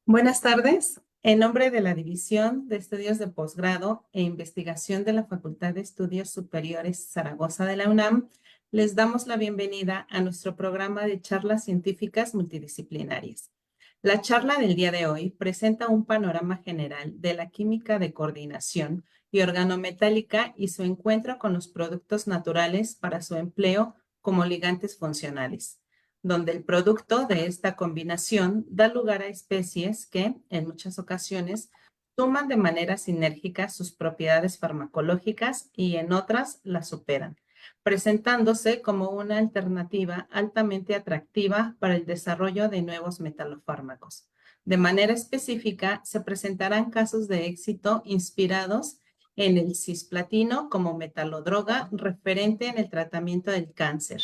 Buenas tardes. En nombre de la División de Estudios de Posgrado e Investigación de la Facultad de Estudios Superiores Zaragoza de la UNAM, les damos la bienvenida a nuestro programa de charlas científicas multidisciplinarias. La charla del día de hoy presenta un panorama general de la química de coordinación y organometálica y su encuentro con los productos naturales para su empleo como ligantes funcionales, donde el producto de esta combinación da lugar a especies que, en muchas ocasiones, toman de manera sinérgica sus propiedades farmacológicas y en otras las superan, presentándose como una alternativa altamente atractiva para el desarrollo de nuevos metalofármacos. De manera específica, se presentarán casos de éxito inspirados en el cisplatino como metalodroga referente en el tratamiento del cáncer,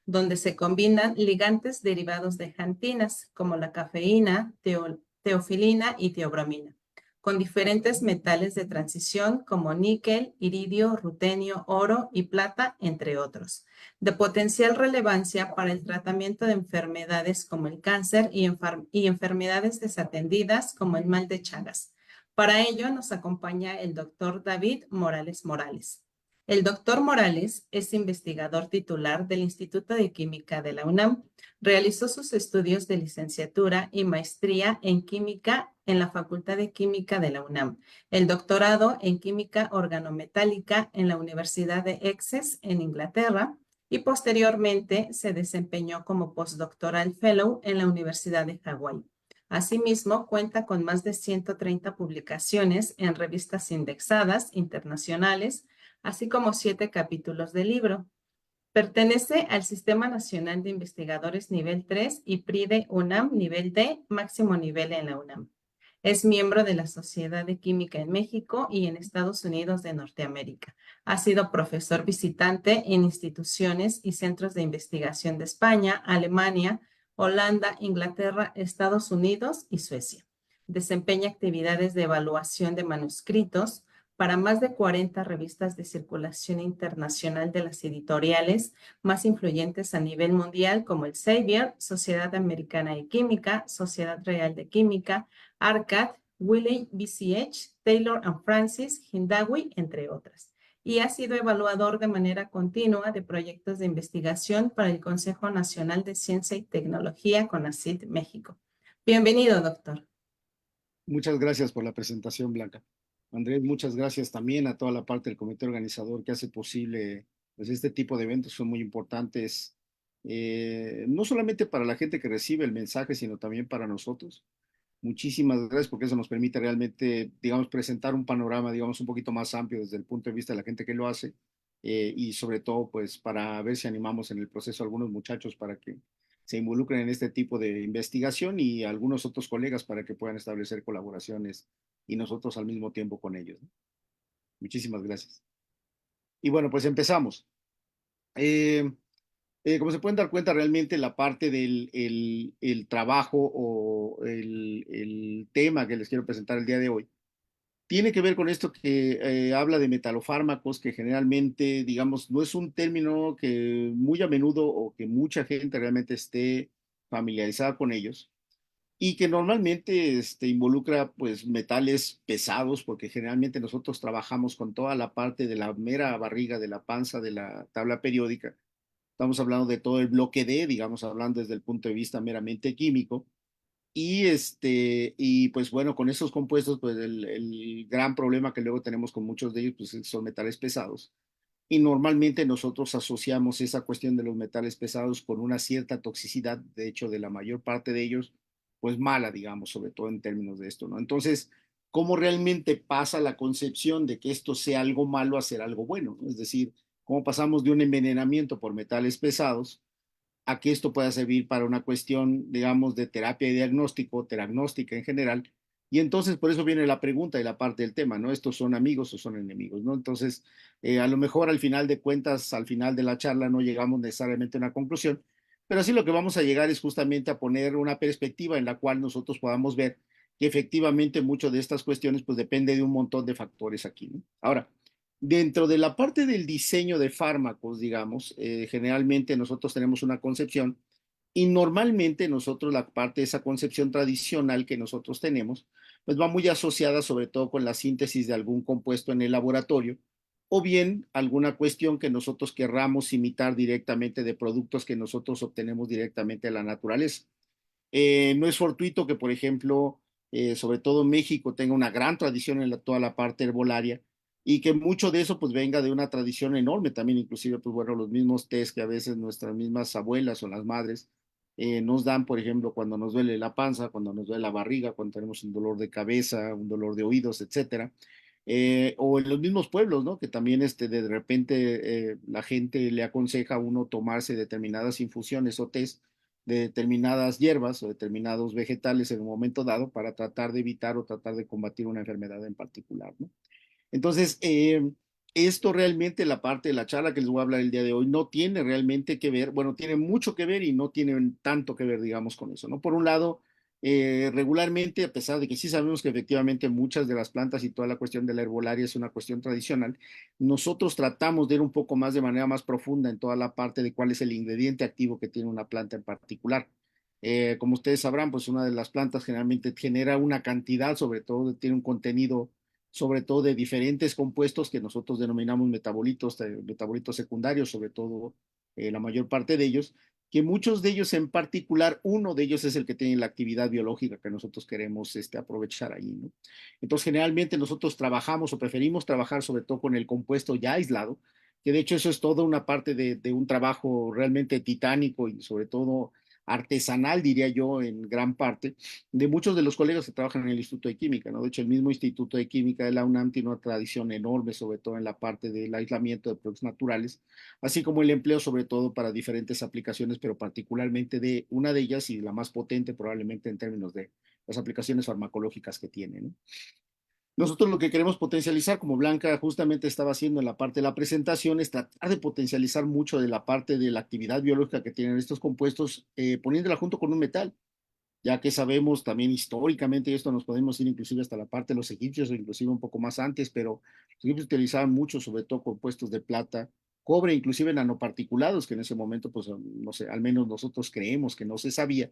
donde se combinan ligantes derivados de xantinas, como la cafeína, teofilina y teobromina, con diferentes metales de transición como níquel, iridio, rutenio, oro y plata, entre otros, de potencial relevancia para el tratamiento de enfermedades como el cáncer y enfermedades desatendidas como el mal de Chagas. Para ello nos acompaña el doctor David Morales Morales. El doctor Morales es investigador titular del Instituto de Química de la UNAM. Realizó sus estudios de licenciatura y maestría en química en la Facultad de Química de la UNAM, el doctorado en química organometálica en la Universidad de Essex en Inglaterra y posteriormente se desempeñó como postdoctoral fellow en la Universidad de Hawái. Asimismo, cuenta con más de 130 publicaciones en revistas indexadas internacionales, así como 7 capítulos de libro. Pertenece al Sistema Nacional de Investigadores Nivel 3 y PRIDE UNAM Nivel D, máximo nivel en la UNAM. Es miembro de la Sociedad de Química en México y en Estados Unidos de Norteamérica. Ha sido profesor visitante en instituciones y centros de investigación de España, Alemania, Holanda, Inglaterra, Estados Unidos y Suecia. Desempeña actividades de evaluación de manuscritos para más de 40 revistas de circulación internacional de las editoriales más influyentes a nivel mundial, como el Xavier, Sociedad Americana de Química, Sociedad Real de Química, ARCAD, Wiley BCH, Taylor and Francis, Hindawi, entre otras. Y ha sido evaluador de manera continua de proyectos de investigación para el Consejo Nacional de Ciencia y Tecnología, CONACYT, México. Bienvenido, doctor. Muchas gracias por la presentación, Blanca. Andrés, muchas gracias también a toda la parte del comité organizador que hace posible, pues este tipo de eventos son muy importantes, no solamente para la gente que recibe el mensaje, sino también para nosotros. Muchísimas gracias porque eso nos permite realmente, digamos, presentar un panorama, digamos, un poquito más amplio desde el punto de vista de la gente que lo hace y sobre todo, pues, para ver si animamos en el proceso a algunos muchachos para que se involucren en este tipo de investigación y a algunos otros colegas para que puedan establecer colaboraciones y nosotros al mismo tiempo con ellos, ¿no? Muchísimas gracias. Y bueno, pues empezamos. Eh, Como se pueden dar cuenta, realmente la parte del el trabajo o el tema que les quiero presentar el día de hoy tiene que ver con esto que habla de metalofármacos, que generalmente, digamos, no es un término que muy a menudo o que mucha gente realmente esté familiarizada con ellos y que normalmente involucra pues metales pesados, porque generalmente nosotros trabajamos con toda la parte de la mera barriga, de la panza de la tabla periódica. Estamos hablando de todo el bloque D, digamos, hablando desde el punto de vista meramente químico. Y pues bueno, con esos compuestos, pues el gran problema que luego tenemos con muchos de ellos, pues son metales pesados. Y normalmente nosotros asociamos esa cuestión de los metales pesados con una cierta toxicidad, de hecho, de la mayor parte de ellos, pues mala, digamos, sobre todo en términos de esto, ¿no? Entonces, ¿cómo realmente pasa la concepción de que esto sea algo malo a ser algo bueno, ¿no? Es decir, ¿cómo pasamos de un envenenamiento por metales pesados a que esto pueda servir para una cuestión, digamos, de terapia y diagnóstico, teragnóstica en general? Y entonces por eso viene la pregunta y la parte del tema, ¿no? ¿Estos son amigos o son enemigos, ¿no? Entonces, a lo mejor al final de cuentas, al final de la charla no llegamos necesariamente a una conclusión, pero sí lo que vamos a llegar es justamente a poner una perspectiva en la cual nosotros podamos ver que efectivamente mucho de estas cuestiones pues depende de un montón de factores aquí, ¿no? Ahora, dentro de la parte del diseño de fármacos, digamos, generalmente nosotros tenemos una concepción Y normalmente nosotros la parte de esa concepción tradicional que nosotros tenemos, pues va muy asociada sobre todo con la síntesis de algún compuesto en el laboratorio o bien alguna cuestión que nosotros querramos imitar directamente de productos que nosotros obtenemos directamente de la naturaleza. No es fortuito que, por ejemplo, sobre todo México tenga una gran tradición en toda la parte herbolaria y que mucho de eso pues venga de una tradición enorme también, inclusive pues bueno, los mismos tés que a veces nuestras mismas abuelas o las madres nos dan, por ejemplo, cuando nos duele la panza, cuando nos duele la barriga, cuando tenemos un dolor de cabeza, un dolor de oídos, etcétera. O en los mismos pueblos, ¿no? Que también de repente la gente le aconseja a uno tomarse determinadas infusiones o tés de determinadas hierbas o determinados vegetales en un momento dado para tratar de evitar o tratar de combatir una enfermedad en particular, ¿no? Entonces, esto realmente, la parte de la charla que les voy a hablar el día de hoy, no tiene realmente que ver, bueno, tiene mucho que ver y no tiene tanto que ver, digamos, con eso, ¿no? Por un lado, regularmente, a pesar de que sí sabemos que efectivamente muchas de las plantas y toda la cuestión de la herbolaria es una cuestión tradicional, nosotros tratamos de ir un poco más de manera más profunda en toda la parte de cuál es el ingrediente activo que tiene una planta en particular. Como ustedes sabrán, pues una de las plantas generalmente genera una cantidad, sobre todo tiene un contenido sobre todo de diferentes compuestos que nosotros denominamos metabolitos, metabolitos secundarios, sobre todo la mayor parte de ellos, que muchos de ellos en particular, uno de ellos es el que tiene la actividad biológica que nosotros queremos aprovechar ahí, ¿no? Entonces, generalmente nosotros trabajamos o preferimos trabajar sobre todo con el compuesto ya aislado, que de hecho eso es toda una parte de un trabajo realmente titánico y sobre todo artesanal, diría yo, en gran parte, de muchos de los colegas que trabajan en el Instituto de Química, ¿no? De hecho, el mismo Instituto de Química de la UNAM tiene una tradición enorme, sobre todo en la parte del aislamiento de productos naturales, así como el empleo, sobre todo para diferentes aplicaciones, pero particularmente de una de ellas y la más potente probablemente en términos de las aplicaciones farmacológicas que tiene, ¿no? Nosotros lo que queremos potencializar, como Blanca justamente estaba haciendo en la parte de la presentación, es tratar de potencializar mucho de la parte de la actividad biológica que tienen estos compuestos, poniéndola junto con un metal, ya que sabemos también históricamente, y esto nos podemos ir inclusive hasta la parte de los egipcios o inclusive un poco más antes, pero los egipcios utilizaban mucho, sobre todo compuestos de plata, cobre, inclusive nanoparticulados, que en ese momento, pues no sé, al menos nosotros creemos que no se sabía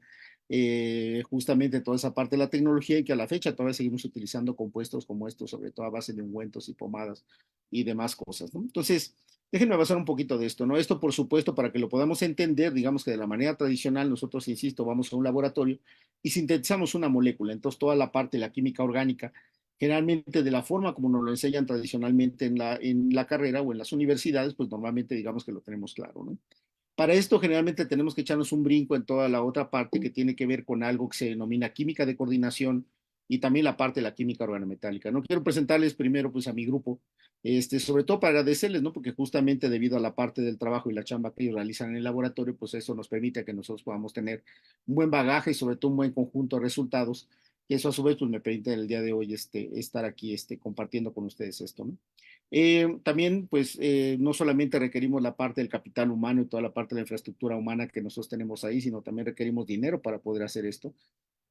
justamente toda esa parte de la tecnología y que a la fecha todavía seguimos utilizando compuestos como estos, sobre todo a base de ungüentos y pomadas y demás cosas, ¿no? Entonces, déjenme avanzar un poquito de esto, ¿no? Esto, por supuesto, para que lo podamos entender, digamos que de la manera tradicional, nosotros, insisto, vamos a un laboratorio y sintetizamos una molécula. Entonces, toda la parte de la química orgánica, generalmente de la forma como nos lo enseñan tradicionalmente en la carrera o en las universidades, pues normalmente digamos que lo tenemos claro, ¿no? Para esto generalmente tenemos que echarnos un brinco en toda la otra parte que tiene que ver con algo que se denomina química de coordinación y también la parte de la química organometálica. No quiero presentarles primero pues a mi grupo, sobre todo para agradecerles, ¿no? Porque justamente debido a la parte del trabajo y la chamba que ellos realizan en el laboratorio, pues eso nos permite que nosotros podamos tener un buen bagaje y sobre todo un buen conjunto de resultados, que eso a su vez pues me permite el día de hoy estar aquí compartiendo con ustedes esto, ¿no? También, pues, no solamente requerimos la parte del capital humano y toda la parte de la infraestructura humana que nosotros tenemos ahí, sino también requerimos dinero para poder hacer esto.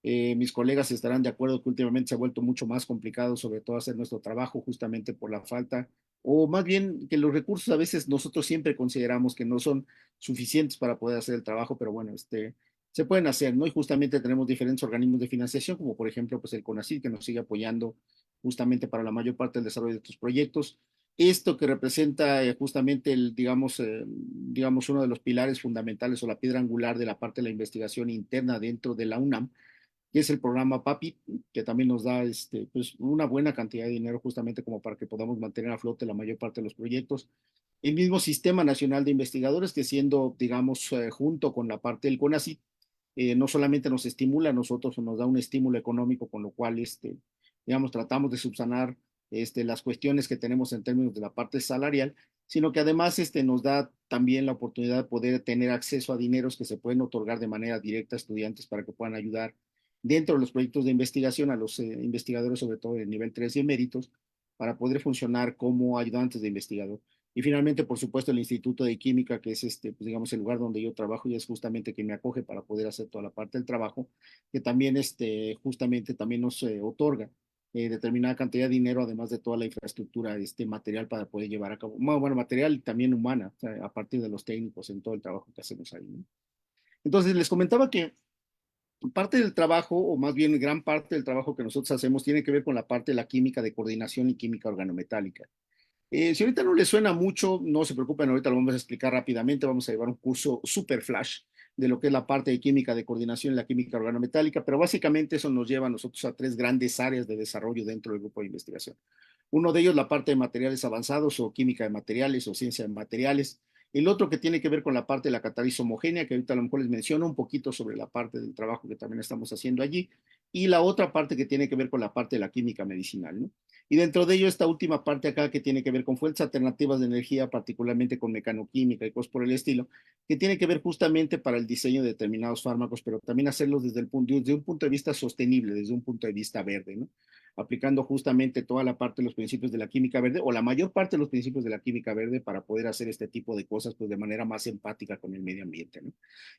Mis colegas estarán de acuerdo que últimamente se ha vuelto mucho más complicado, sobre todo hacer nuestro trabajo, justamente por la falta, o más bien que los recursos a veces nosotros siempre consideramos que no son suficientes para poder hacer el trabajo, pero bueno, se pueden hacer, ¿no? Y justamente tenemos diferentes organismos de financiación, como por ejemplo, pues el CONACYT, que nos sigue apoyando justamente para la mayor parte del desarrollo de estos proyectos. Esto que representa justamente digamos, uno de los pilares fundamentales o la piedra angular de la parte de la investigación interna dentro de la UNAM, que es el programa PAPI, que también nos da pues, una buena cantidad de dinero justamente como para que podamos mantener a flote la mayor parte de los proyectos. El mismo Sistema Nacional de Investigadores, que siendo, digamos, junto con la parte del CONACYT, no solamente nos estimula a nosotros, nos da un estímulo económico, con lo cual, digamos, tratamos de subsanar las cuestiones que tenemos en términos de la parte salarial, sino que además nos da también la oportunidad de poder tener acceso a dineros que se pueden otorgar de manera directa a estudiantes para que puedan ayudar dentro de los proyectos de investigación a los investigadores, sobre todo de nivel 3 y eméritos, para poder funcionar como ayudantes de investigador. Y finalmente, por supuesto, el Instituto de Química, que es pues, digamos, el lugar donde yo trabajo y es justamente que me acoge para poder hacer toda la parte del trabajo, que también justamente también nos otorga determinada cantidad de dinero, además de toda la infraestructura material para poder llevar a cabo, bueno, material y también humana, o sea, a partir de los técnicos en todo el trabajo que hacemos ahí, ¿no? Entonces, les comentaba que parte del trabajo, o más bien gran parte del trabajo que nosotros hacemos, tiene que ver con la parte de la química de coordinación y química organometálica. Si ahorita no les suena mucho, no se preocupen, ahorita lo vamos a explicar rápidamente. Vamos a llevar un curso super flash de lo que es la parte de química de coordinación y la química organometálica, pero básicamente eso nos lleva a nosotros a tres grandes áreas de desarrollo dentro del grupo de investigación. Uno de ellos, la parte de materiales avanzados o química de materiales o ciencia de materiales. El otro que tiene que ver con la parte de la catálisis homogénea, que ahorita a lo mejor les menciono un poquito sobre la parte del trabajo que también estamos haciendo allí. Y la otra parte que tiene que ver con la parte de la química medicinal, ¿no? Y dentro de ello, esta última parte acá que tiene que ver con fuentes alternativas de energía, particularmente con mecanoquímica y cosas por el estilo, que tiene que ver justamente para el diseño de determinados fármacos, pero también hacerlos desde un punto de vista sostenible, desde un punto de vista verde, ¿no? Aplicando justamente toda la parte de los principios de la química verde o la mayor parte de los principios de la química verde para poder hacer este tipo de cosas pues de manera más empática con el medio ambiente, ¿no?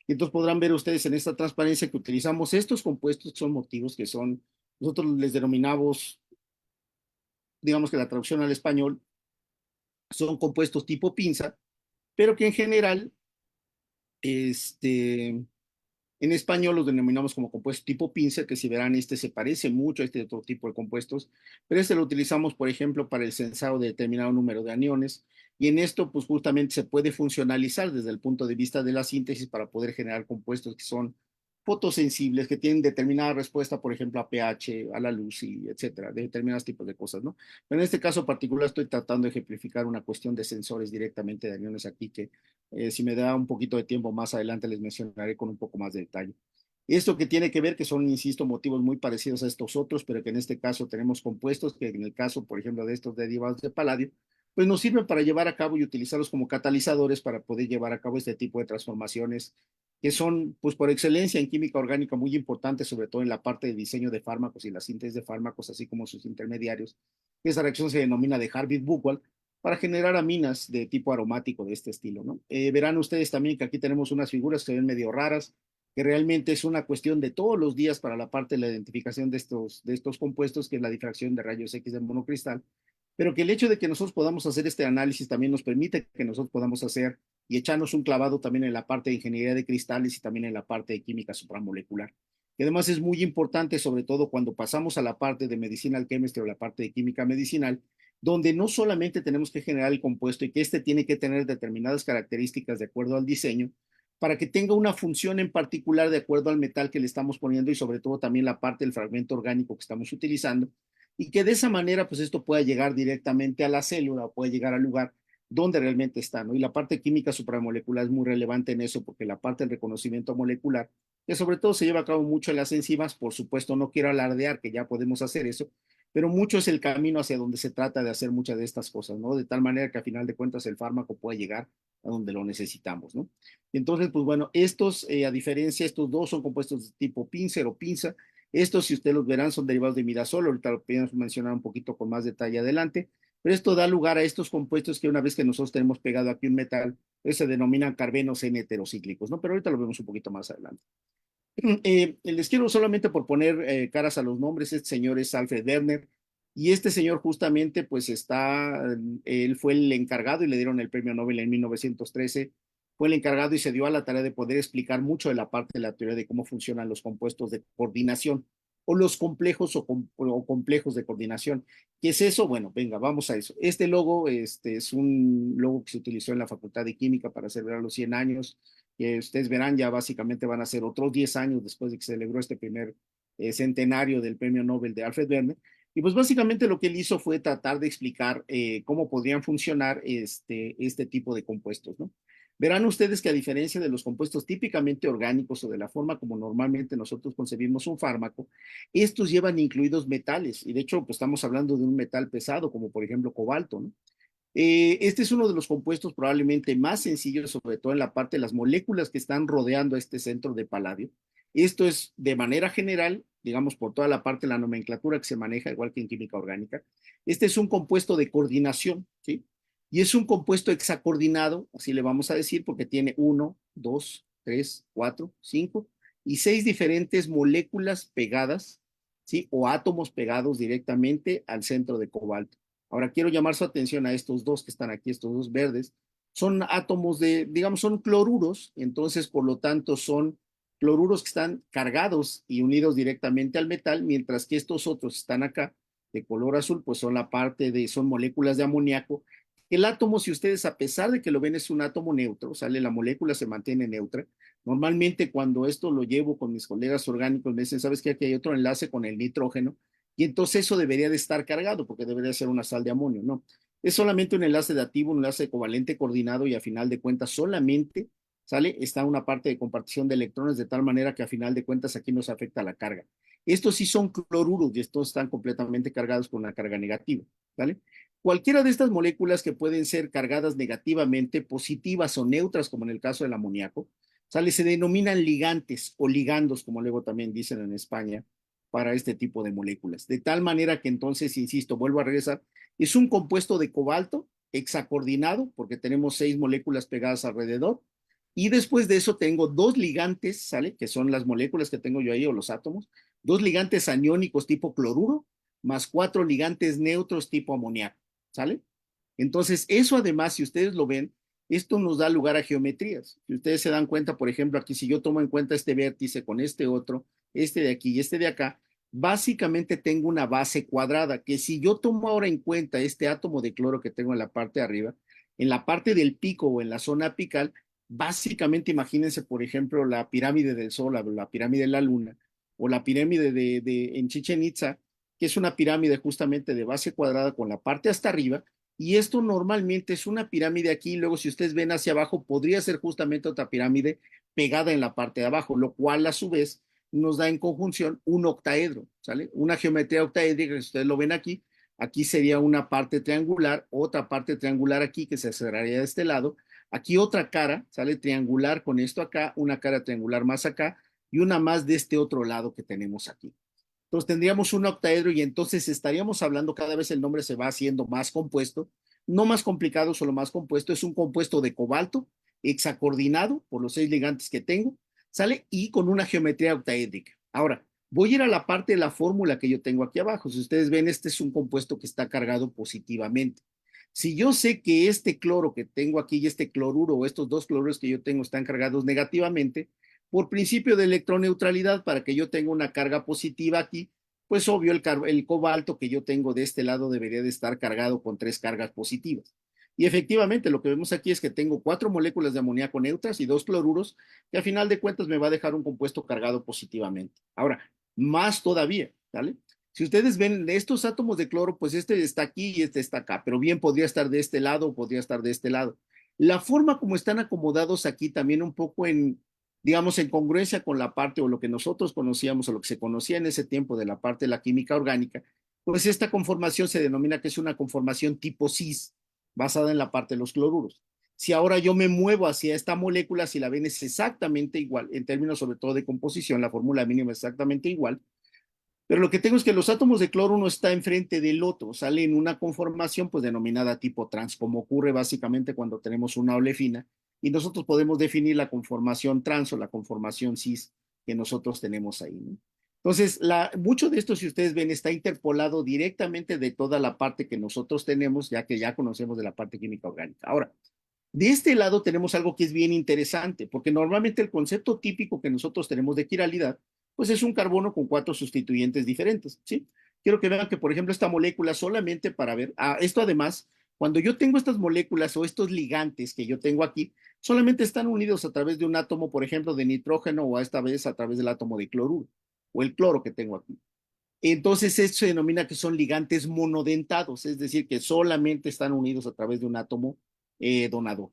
Y entonces podrán ver ustedes en esta transparencia que utilizamos estos compuestos, son motivos que son, nosotros les denominamos, digamos que la traducción al español, son compuestos tipo pinza, pero que en general, en español los denominamos como compuestos tipo pinza, que si verán, este se parece mucho a este otro tipo de compuestos, pero este lo utilizamos, por ejemplo, para el sensado de determinado número de aniones, y en esto, pues justamente se puede funcionalizar desde el punto de vista de la síntesis para poder generar compuestos que son fotosensibles, que tienen determinada respuesta, por ejemplo, a pH, a la luz y etcétera, de determinados tipos de cosas, ¿no? Pero en este caso particular estoy tratando de ejemplificar una cuestión de sensores directamente de aniones aquí que si me da un poquito de tiempo más adelante les mencionaré con un poco más de detalle. Esto que tiene que ver que son, insisto, motivos muy parecidos a estos otros, pero que en este caso tenemos compuestos que en el caso, por ejemplo, de estos derivados de paladio, pues nos sirven para llevar a cabo y utilizarlos como catalizadores para poder llevar a cabo este tipo de transformaciones que son, pues por excelencia en química orgánica muy importantes, sobre todo en la parte de diseño de fármacos y la síntesis de fármacos, así como sus intermediarios. Esa reacción se denomina de Harvey-Buchwald para generar aminas de tipo aromático de este estilo, ¿no? Verán ustedes también que aquí tenemos unas figuras que se ven medio raras, que realmente es una cuestión de todos los días para la parte de la identificación de estos compuestos, que es la difracción de rayos X del monocristal, pero que el hecho de que nosotros podamos hacer este análisis también nos permite que nosotros podamos hacer y echarnos un clavado también en la parte de ingeniería de cristales y también en la parte de química supramolecular. Que además es muy importante, sobre todo cuando pasamos a la parte de medicinal chemistry o la parte de química medicinal, donde no solamente tenemos que generar el compuesto y que este tiene que tener determinadas características de acuerdo al diseño, para que tenga una función en particular de acuerdo al metal que le estamos poniendo y sobre todo también la parte del fragmento orgánico que estamos utilizando, y que de esa manera pues esto pueda llegar directamente a la célula o puede llegar al lugar donde realmente está, ¿no? Y la parte química supramolecular es muy relevante en eso porque la parte del reconocimiento molecular, que sobre todo se lleva a cabo mucho en las enzimas, por supuesto no quiero alardear que ya podemos hacer eso, pero mucho es el camino hacia donde se trata de hacer muchas de estas cosas, ¿no? De tal manera que a final de cuentas el fármaco pueda llegar a donde lo necesitamos, ¿no? Entonces, pues bueno, estos, a diferencia, estos dos son compuestos de tipo pincer o pinza. Estos, si ustedes los verán, son derivados de mirazol. Ahorita lo podemos mencionar un poquito con más detalle adelante. Pero esto da lugar a estos compuestos que una vez que nosotros tenemos pegado aquí un metal, pues se denominan carbenos N heterocíclicos, ¿no? Pero ahorita lo vemos un poquito más adelante. Les quiero solamente por poner caras a los nombres, este señor es Alfred Werner, y este señor justamente pues él fue el encargado y le dieron el premio Nobel en 1913, fue el encargado y se dio a la tarea de poder explicar mucho de la parte de la teoría de cómo funcionan los compuestos de coordinación o los complejos o complejos de coordinación. ¿Qué es eso? Bueno, venga, vamos a eso. Este logo es un logo que se utilizó en la Facultad de Química para celebrar los 100 años que ustedes verán ya básicamente van a ser otros 10 años después de que se celebró este primer centenario del premio Nobel de Alfred Werner. Y pues básicamente lo que él hizo fue tratar de explicar cómo podrían funcionar este tipo de compuestos, ¿no? Verán ustedes que a diferencia de los compuestos típicamente orgánicos o de la forma como normalmente nosotros concebimos un fármaco, estos llevan incluidos metales y de hecho pues estamos hablando de un metal pesado como por ejemplo cobalto, ¿no? Este es uno de los compuestos probablemente más sencillos, sobre todo en la parte de las moléculas que están rodeando a este centro de paladio. Esto es de manera general, digamos, por toda la parte de la nomenclatura que se maneja, igual que en química orgánica. Este es un compuesto de coordinación, ¿sí? Y es un compuesto hexacoordinado, así le vamos a decir, porque tiene uno, dos, tres, cuatro, cinco y seis diferentes moléculas pegadas, ¿sí? O átomos pegados directamente al centro de cobalto. Ahora quiero llamar su atención a estos dos que están aquí, estos dos verdes, son átomos de, digamos, son cloruros, entonces por lo tanto son cloruros que están cargados y unidos directamente al metal, mientras que estos otros están acá, de color azul, pues son la parte de, son moléculas de amoníaco. El átomo, si ustedes, a pesar de que lo ven, es un átomo neutro, sale, la molécula se mantiene neutra. Normalmente cuando esto lo llevo con mis colegas orgánicos, me dicen, ¿sabes qué? Aquí hay otro enlace con el nitrógeno, y entonces eso debería de estar cargado, porque debería ser una sal de amonio, ¿no? Es solamente un enlace dativo, un enlace covalente coordinado y a final de cuentas solamente ¿sale? Está una parte de compartición de electrones de tal manera que a final de cuentas aquí nos afecta la carga. Estos sí son cloruros y estos están completamente cargados con una carga negativa, ¿vale? Cualquiera de estas moléculas que pueden ser cargadas negativamente, positivas o neutras, como en el caso del amoníaco, ¿sale? Se denominan ligantes o ligandos, como luego también dicen en España, para este tipo de moléculas. De tal manera que entonces, insisto, vuelvo a regresar, es un compuesto de cobalto hexacoordinado, porque tenemos 6 moléculas pegadas alrededor, y después de eso tengo dos ligantes, ¿sale? Que son las moléculas que tengo yo ahí o los átomos, dos ligantes aniónicos tipo cloruro, más 4 ligantes neutros tipo amoníaco, ¿sale? Entonces, eso además, si ustedes lo ven, esto nos da lugar a geometrías. Si ustedes se dan cuenta, por ejemplo, aquí si yo tomo en cuenta este vértice con este otro, este de aquí y este de acá, básicamente tengo una base cuadrada, que si yo tomo ahora en cuenta este átomo de cloro que tengo en la parte de arriba, en la parte del pico o en la zona apical, básicamente imagínense, por ejemplo, la pirámide del Sol, la pirámide de la Luna, o la pirámide en Chichen Itza, que es una pirámide justamente de base cuadrada con la parte hasta arriba, y esto normalmente es una pirámide aquí, y luego si ustedes ven hacia abajo, podría ser justamente otra pirámide pegada en la parte de abajo, lo cual a su vez nos da en conjunción un octaedro, ¿sale? Una geometría octaédrica, que ustedes lo ven aquí, aquí sería una parte triangular, otra parte triangular aquí que se cerraría de este lado, aquí otra cara, sale triangular con esto acá, una cara triangular más acá, y una más de este otro lado que tenemos aquí. Entonces tendríamos un octaedro y entonces estaríamos hablando, cada vez el nombre se va haciendo más compuesto, no más complicado, solo más compuesto, es un compuesto de cobalto, hexacoordinado por los 6 ligantes que tengo, ¿sale? Y con una geometría octaédrica. Ahora, voy a ir a la parte de la fórmula que yo tengo aquí abajo. Si ustedes ven, este es un compuesto que está cargado positivamente. Si yo sé que este cloro que tengo aquí y este cloruro o estos dos cloruros que yo tengo están cargados negativamente, por principio de electroneutralidad, para que yo tenga una carga positiva aquí, pues obvio el cobalto que yo tengo de este lado debería de estar cargado con 3 cargas positivas. Y efectivamente lo que vemos aquí es que tengo 4 moléculas de amoníaco neutras y 2 cloruros, que a final de cuentas me va a dejar un compuesto cargado positivamente. Ahora, más todavía, ¿vale? Si ustedes ven estos átomos de cloro, pues este está aquí y este está acá, pero bien podría estar de este lado o podría estar de este lado. La forma como están acomodados aquí también un poco en, digamos, en congruencia con la parte o lo que nosotros conocíamos o lo que se conocía en ese tiempo de la parte de la química orgánica, pues esta conformación se denomina que es una conformación tipo cis, basada en la parte de los cloruros. Si ahora yo me muevo hacia esta molécula, si la ven es exactamente igual, en términos sobre todo de composición, la fórmula mínima es exactamente igual, pero lo que tengo es que los átomos de cloro uno está enfrente del otro, sale en una conformación pues denominada tipo trans, como ocurre básicamente cuando tenemos una olefina, y nosotros podemos definir la conformación trans o la conformación cis que nosotros tenemos ahí, ¿no? Entonces, mucho de esto, si ustedes ven, está interpolado directamente de toda la parte que nosotros tenemos, ya que ya conocemos de la parte química orgánica. Ahora, de este lado tenemos algo que es bien interesante, porque normalmente el concepto típico que nosotros tenemos de quiralidad, pues es un carbono con 4 sustituyentes diferentes, ¿sí? Quiero que vean que, por ejemplo, esta molécula solamente para ver, esto además, cuando yo tengo estas moléculas o estos ligantes que yo tengo aquí, solamente están unidos a través de un átomo, por ejemplo, de nitrógeno o a esta vez a través del átomo de cloruro o el cloro que tengo aquí. Entonces, esto se denomina que son ligantes monodentados, es decir, que solamente están unidos a través de un átomo donador.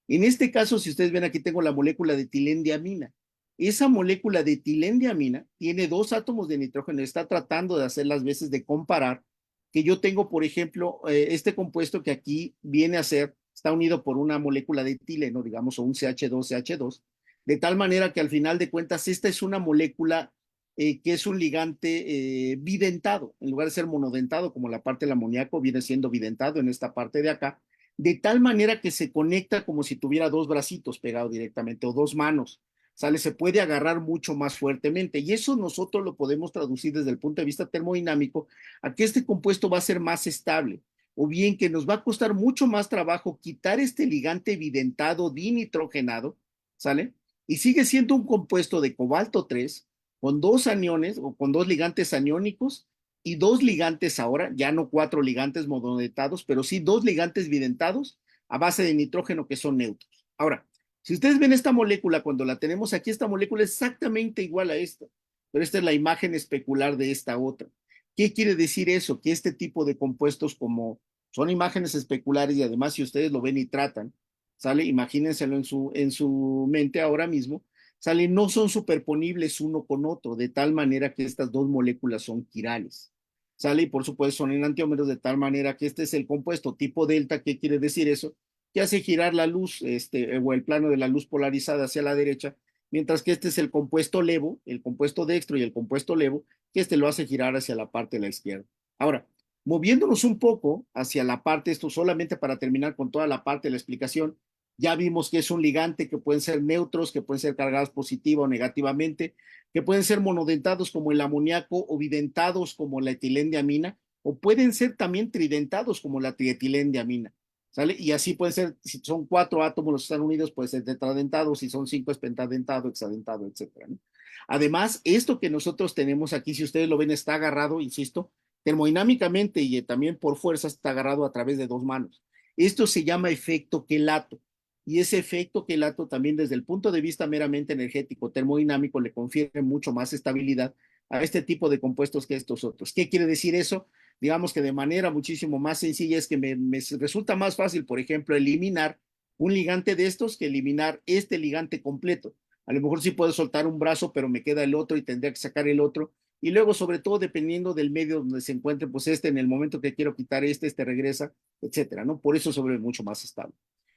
En este caso, si ustedes ven aquí, tengo la molécula de tilendiamina. Esa molécula de tilendiamina tiene 2 átomos de nitrógeno. Está tratando de hacer las veces de comparar que yo tengo, por ejemplo, este compuesto que aquí viene a ser, está unido por una molécula de etileno, digamos, o un CH2CH2, de tal manera que al final de cuentas, esta es una molécula que es un ligante bidentado, en lugar de ser monodentado, como la parte del amoníaco viene siendo bidentado en esta parte de acá, de tal manera que se conecta como si tuviera 2 bracitos pegados directamente o 2 manos, ¿sale? Se puede agarrar mucho más fuertemente y eso nosotros lo podemos traducir desde el punto de vista termodinámico a que este compuesto va a ser más estable. o bien que nos va a costar mucho más trabajo quitar este ligante evidentado dinitrogenado, ¿sale? Y sigue siendo un compuesto de cobalto 3 con dos aniones o con dos ligantes aniónicos y dos ligantes ahora, ya no cuatro ligantes monodentados, pero sí dos ligantes bidentados a base de nitrógeno que son neutros. Ahora, si ustedes ven esta molécula, cuando la tenemos aquí, esta molécula es exactamente igual a esta, pero esta es la imagen especular de esta otra. ¿Qué quiere decir eso? Que este tipo de compuestos como son imágenes especulares y además si ustedes lo ven y tratan, ¿sale? Imagínenselo en su mente ahora mismo, ¿sale? No son superponibles uno con otro, de tal manera que estas dos moléculas son quirales, ¿sale? Y por supuesto son enantiómeros de tal manera que este es el compuesto tipo delta. ¿Qué quiere decir eso? Que hace girar la luz, o el plano de la luz polarizada hacia la derecha, mientras que este es el compuesto levo, el compuesto dextro y el compuesto levo, que este lo hace girar hacia la parte de la izquierda. Ahora, moviéndonos un poco hacia la parte, esto solamente para terminar con toda la parte de la explicación, ya vimos que es un ligante que pueden ser neutros, que pueden ser cargados positiva o negativamente, que pueden ser monodentados como el amoníaco o bidentados como la etilendiamina, o pueden ser también tridentados como la trietilendiamina, ¿sale? Y así pueden ser, si son cuatro átomos los que están unidos, puede ser tetradentado, si son cinco es pentadentado, hexadentado, etcétera, ¿no? Además, esto que nosotros tenemos aquí, si ustedes lo ven, está agarrado, insisto, termodinámicamente y también por fuerza está agarrado a través de dos manos. Esto se llama efecto quelato. Y ese efecto quelato también desde el punto de vista meramente energético, termodinámico, le confiere mucho más estabilidad a este tipo de compuestos que estos otros. ¿Qué quiere decir eso? Digamos que de manera muchísimo más sencilla es que me resulta más fácil, por ejemplo, eliminar un ligante de estos que eliminar este ligante completo. A lo mejor sí puedo soltar un brazo, pero me queda el otro y tendría que sacar el otro. Y luego, sobre todo, dependiendo del medio donde se encuentre, pues en el momento que quiero quitar este regresa, etcétera, ¿no? Por eso se vuelve mucho más estable.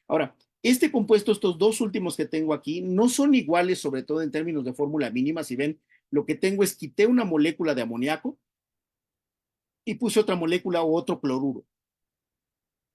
Ahora, este compuesto, estos dos últimos que tengo aquí, no son iguales, sobre todo en términos de fórmula mínima. Si ven, lo que tengo es quité una molécula de amoníaco y puse otra molécula o otro cloruro.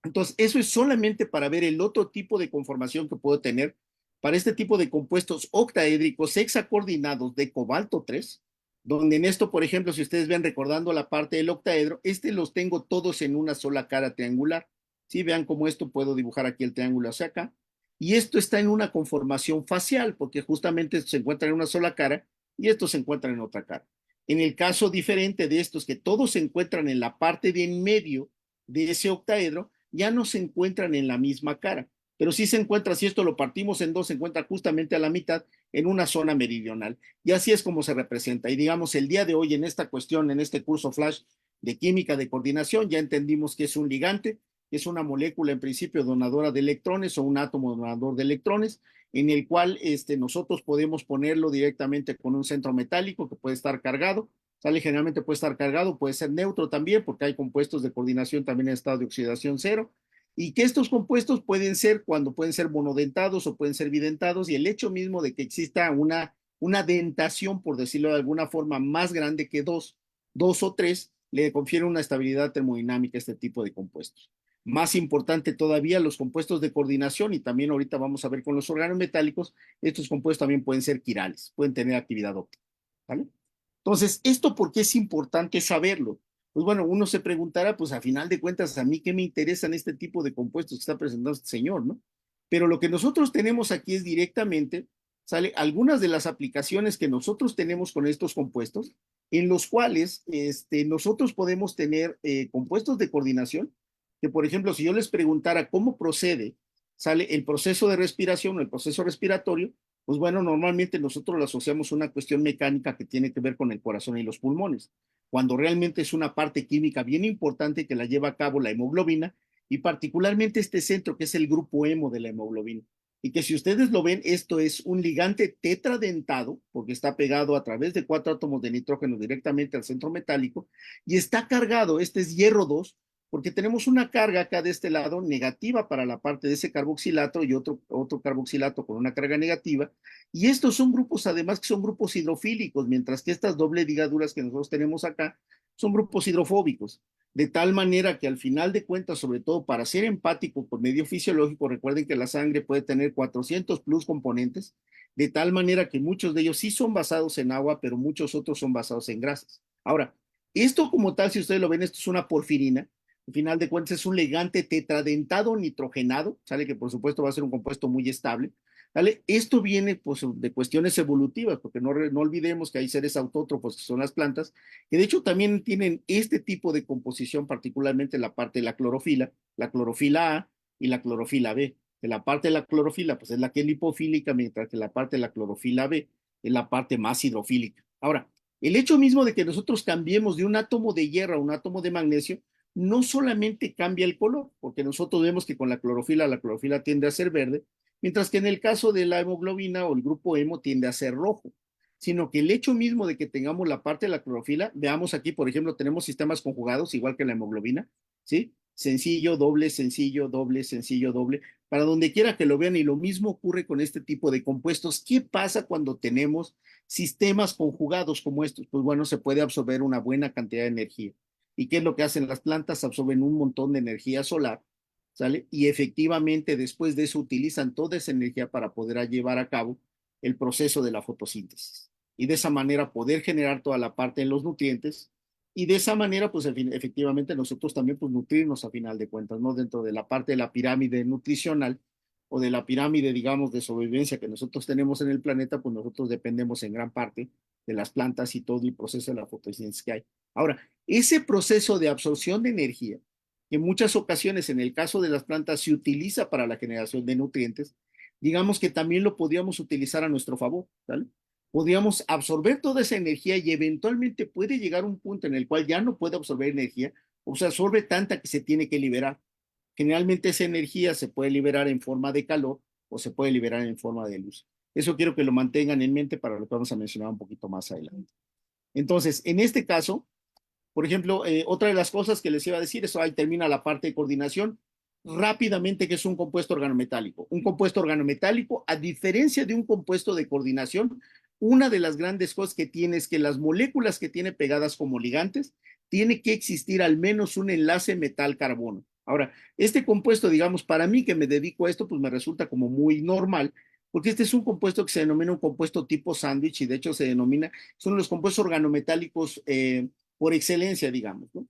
Entonces, eso es solamente para ver el otro tipo de conformación que puedo tener para este tipo de compuestos octaédricos hexacoordinados de cobalto 3, donde en esto, por ejemplo, si ustedes ven recordando la parte del octaedro, los tengo todos en una sola cara triangular. Si vean cómo esto puedo dibujar aquí el triángulo hacia acá. Y esto está en una conformación facial, porque justamente esto se encuentra en una sola cara y esto se encuentra en otra cara. En el caso diferente de estos, que todos se encuentran en la parte de en medio de ese octaedro, ya no se encuentran en la misma cara, pero sí se encuentra, si esto lo partimos en dos, se encuentra justamente a la mitad en una zona meridional. Y así es como se representa. Y digamos, el día de hoy en esta cuestión, en este curso flash de química de coordinación, ya entendimos que es un ligante, es una molécula en principio donadora de electrones o un átomo donador de electrones, en el cual nosotros podemos ponerlo directamente con un centro metálico que puede estar cargado. Sale, generalmente puede estar cargado, puede ser neutro también, porque hay compuestos de coordinación también en estado de oxidación cero, y que estos compuestos pueden ser cuando pueden ser monodentados o pueden ser bidentados, y el hecho mismo de que exista una dentación, por decirlo de alguna forma, más grande que dos o tres, le confiere una estabilidad termodinámica a este tipo de compuestos. Más importante todavía, los compuestos de coordinación, y también ahorita vamos a ver con los órganos metálicos, estos compuestos también pueden ser quirales, pueden tener actividad óptica, ¿vale? Entonces, ¿esto por qué es importante saberlo? Pues bueno, uno se preguntará, pues a final de cuentas, a mí qué me interesan este tipo de compuestos que está presentando este señor, ¿no? Pero lo que nosotros tenemos aquí es directamente, sale algunas de las aplicaciones que nosotros tenemos con estos compuestos, en los cuales nosotros podemos tener compuestos de coordinación, que por ejemplo, si yo les preguntara cómo procede, sale el proceso de respiración o el proceso respiratorio, pues bueno, normalmente nosotros lo asociamos a una cuestión mecánica que tiene que ver con el corazón y los pulmones, cuando realmente es una parte química bien importante que la lleva a cabo la hemoglobina y particularmente este centro que es el grupo hemo de la hemoglobina. Y que si ustedes lo ven, esto es un ligante tetradentado, porque está pegado a través de cuatro átomos de nitrógeno directamente al centro metálico, y está cargado, este es hierro 2, porque tenemos una carga acá de este lado negativa para la parte de ese carboxilato y otro carboxilato con una carga negativa. Y estos son grupos, además, que son grupos hidrofílicos, mientras que estas doble ligaduras que nosotros tenemos acá son grupos hidrofóbicos. De tal manera que al final de cuentas, sobre todo para ser empático por medio fisiológico, recuerden que la sangre puede tener 400 plus componentes, de tal manera que muchos de ellos sí son basados en agua, pero muchos otros son basados en grasas. Ahora, esto como tal, si ustedes lo ven, esto es una porfirina. Al final de cuentas es un ligante tetradentado nitrogenado, ¿sale? Que por supuesto va a ser un compuesto muy estable, ¿vale? Esto viene pues, de cuestiones evolutivas, porque no olvidemos que hay seres autótrofos que son las plantas, que de hecho también tienen este tipo de composición, particularmente la parte de la clorofila A y la clorofila B. Que la parte de la clorofila pues es la que es lipofílica, mientras que la parte de la clorofila B es la parte más hidrofílica. Ahora, el hecho mismo de que nosotros cambiemos de un átomo de hierro a un átomo de magnesio, no solamente cambia el color, porque nosotros vemos que con la clorofila tiende a ser verde, mientras que en el caso de la hemoglobina o el grupo hemo tiende a ser rojo, sino que el hecho mismo de que tengamos la parte de la clorofila, veamos aquí, por ejemplo, tenemos sistemas conjugados, igual que la hemoglobina, ¿sí? Sencillo, doble, sencillo, doble, sencillo, doble, para donde quiera que lo vean, y lo mismo ocurre con este tipo de compuestos. ¿Qué pasa cuando tenemos sistemas conjugados como estos? Pues bueno, se puede absorber una buena cantidad de energía. ¿Y qué es lo que hacen las plantas? Absorben un montón de energía solar, ¿sale? Y efectivamente después de eso utilizan toda esa energía para poder llevar a cabo el proceso de la fotosíntesis. Y de esa manera poder generar toda la parte de los nutrientes y de esa manera, pues efectivamente nosotros también pues nutrirnos a final de cuentas, ¿no? Dentro de la parte de la pirámide nutricional o de la pirámide, digamos, de sobrevivencia que nosotros tenemos en el planeta, pues nosotros dependemos en gran parte de las plantas y todo el proceso de la fotosíntesis que hay. Ahora, ese proceso de absorción de energía, que en muchas ocasiones en el caso de las plantas se utiliza para la generación de nutrientes, digamos que también lo podríamos utilizar a nuestro favor, ¿vale? Podríamos absorber toda esa energía y eventualmente puede llegar un punto en el cual ya no puede absorber energía o se absorbe tanta que se tiene que liberar. Generalmente esa energía se puede liberar en forma de calor o se puede liberar en forma de luz. Eso quiero que lo mantengan en mente para lo que vamos a mencionar un poquito más adelante. Entonces, en este caso, por ejemplo, otra de las cosas que les iba a decir, eso ahí termina la parte de coordinación, rápidamente, que es un compuesto organometálico. Un compuesto organometálico, a diferencia de un compuesto de coordinación, una de las grandes cosas que tiene es que las moléculas que tiene pegadas como ligantes, tiene que existir al menos un enlace metal-carbono. Ahora, este compuesto, digamos, para mí que me dedico a esto, pues me resulta como muy normal, porque este es un compuesto que se denomina un compuesto tipo sándwich y de hecho se denomina, son los compuestos organometálicos por excelencia, digamos, ¿no?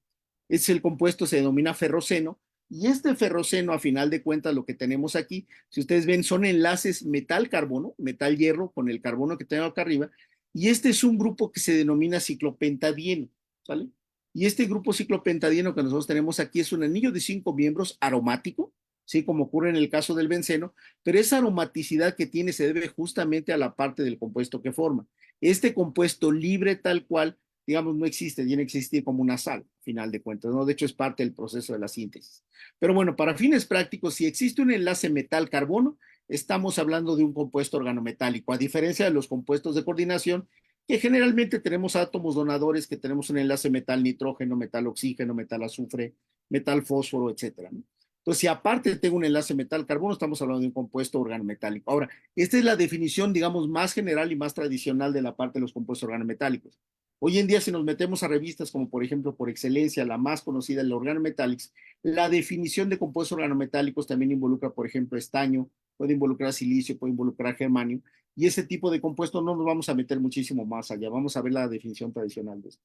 Es el compuesto, se denomina ferroceno, y este ferroceno, a final de cuentas, lo que tenemos aquí, si ustedes ven, son enlaces metal-carbono, metal-hierro con el carbono que tengo acá arriba, y este es un grupo que se denomina ciclopentadieno, ¿vale? Y este grupo ciclopentadieno que nosotros tenemos aquí es un anillo de 5 miembros aromático, ¿sí? Como ocurre en el caso del benceno, pero esa aromaticidad que tiene se debe justamente a la parte del compuesto que forma. Este compuesto libre tal cual, digamos, no existe, tiene que existir como una sal, al final de cuentas, ¿no? De hecho, es parte del proceso de la síntesis. Pero bueno, para fines prácticos, si existe un enlace metal-carbono, estamos hablando de un compuesto organometálico, a diferencia de los compuestos de coordinación, que generalmente tenemos átomos donadores, que tenemos un enlace metal-nitrógeno, metal-oxígeno, metal-azufre, metal-fósforo, etcétera, ¿no? Entonces, si aparte tengo un enlace metal-carbono, estamos hablando de un compuesto organometálico. Ahora, esta es la definición, digamos, más general y más tradicional de la parte de los compuestos organometálicos. Hoy en día, si nos metemos a revistas como, por ejemplo, por excelencia, la más conocida, el Organometallics, la definición de compuestos organometálicos también involucra, por ejemplo, estaño, puede involucrar silicio, puede involucrar germanio, y ese tipo de compuestos no nos vamos a meter muchísimo más allá. Vamos a ver la definición tradicional de esto.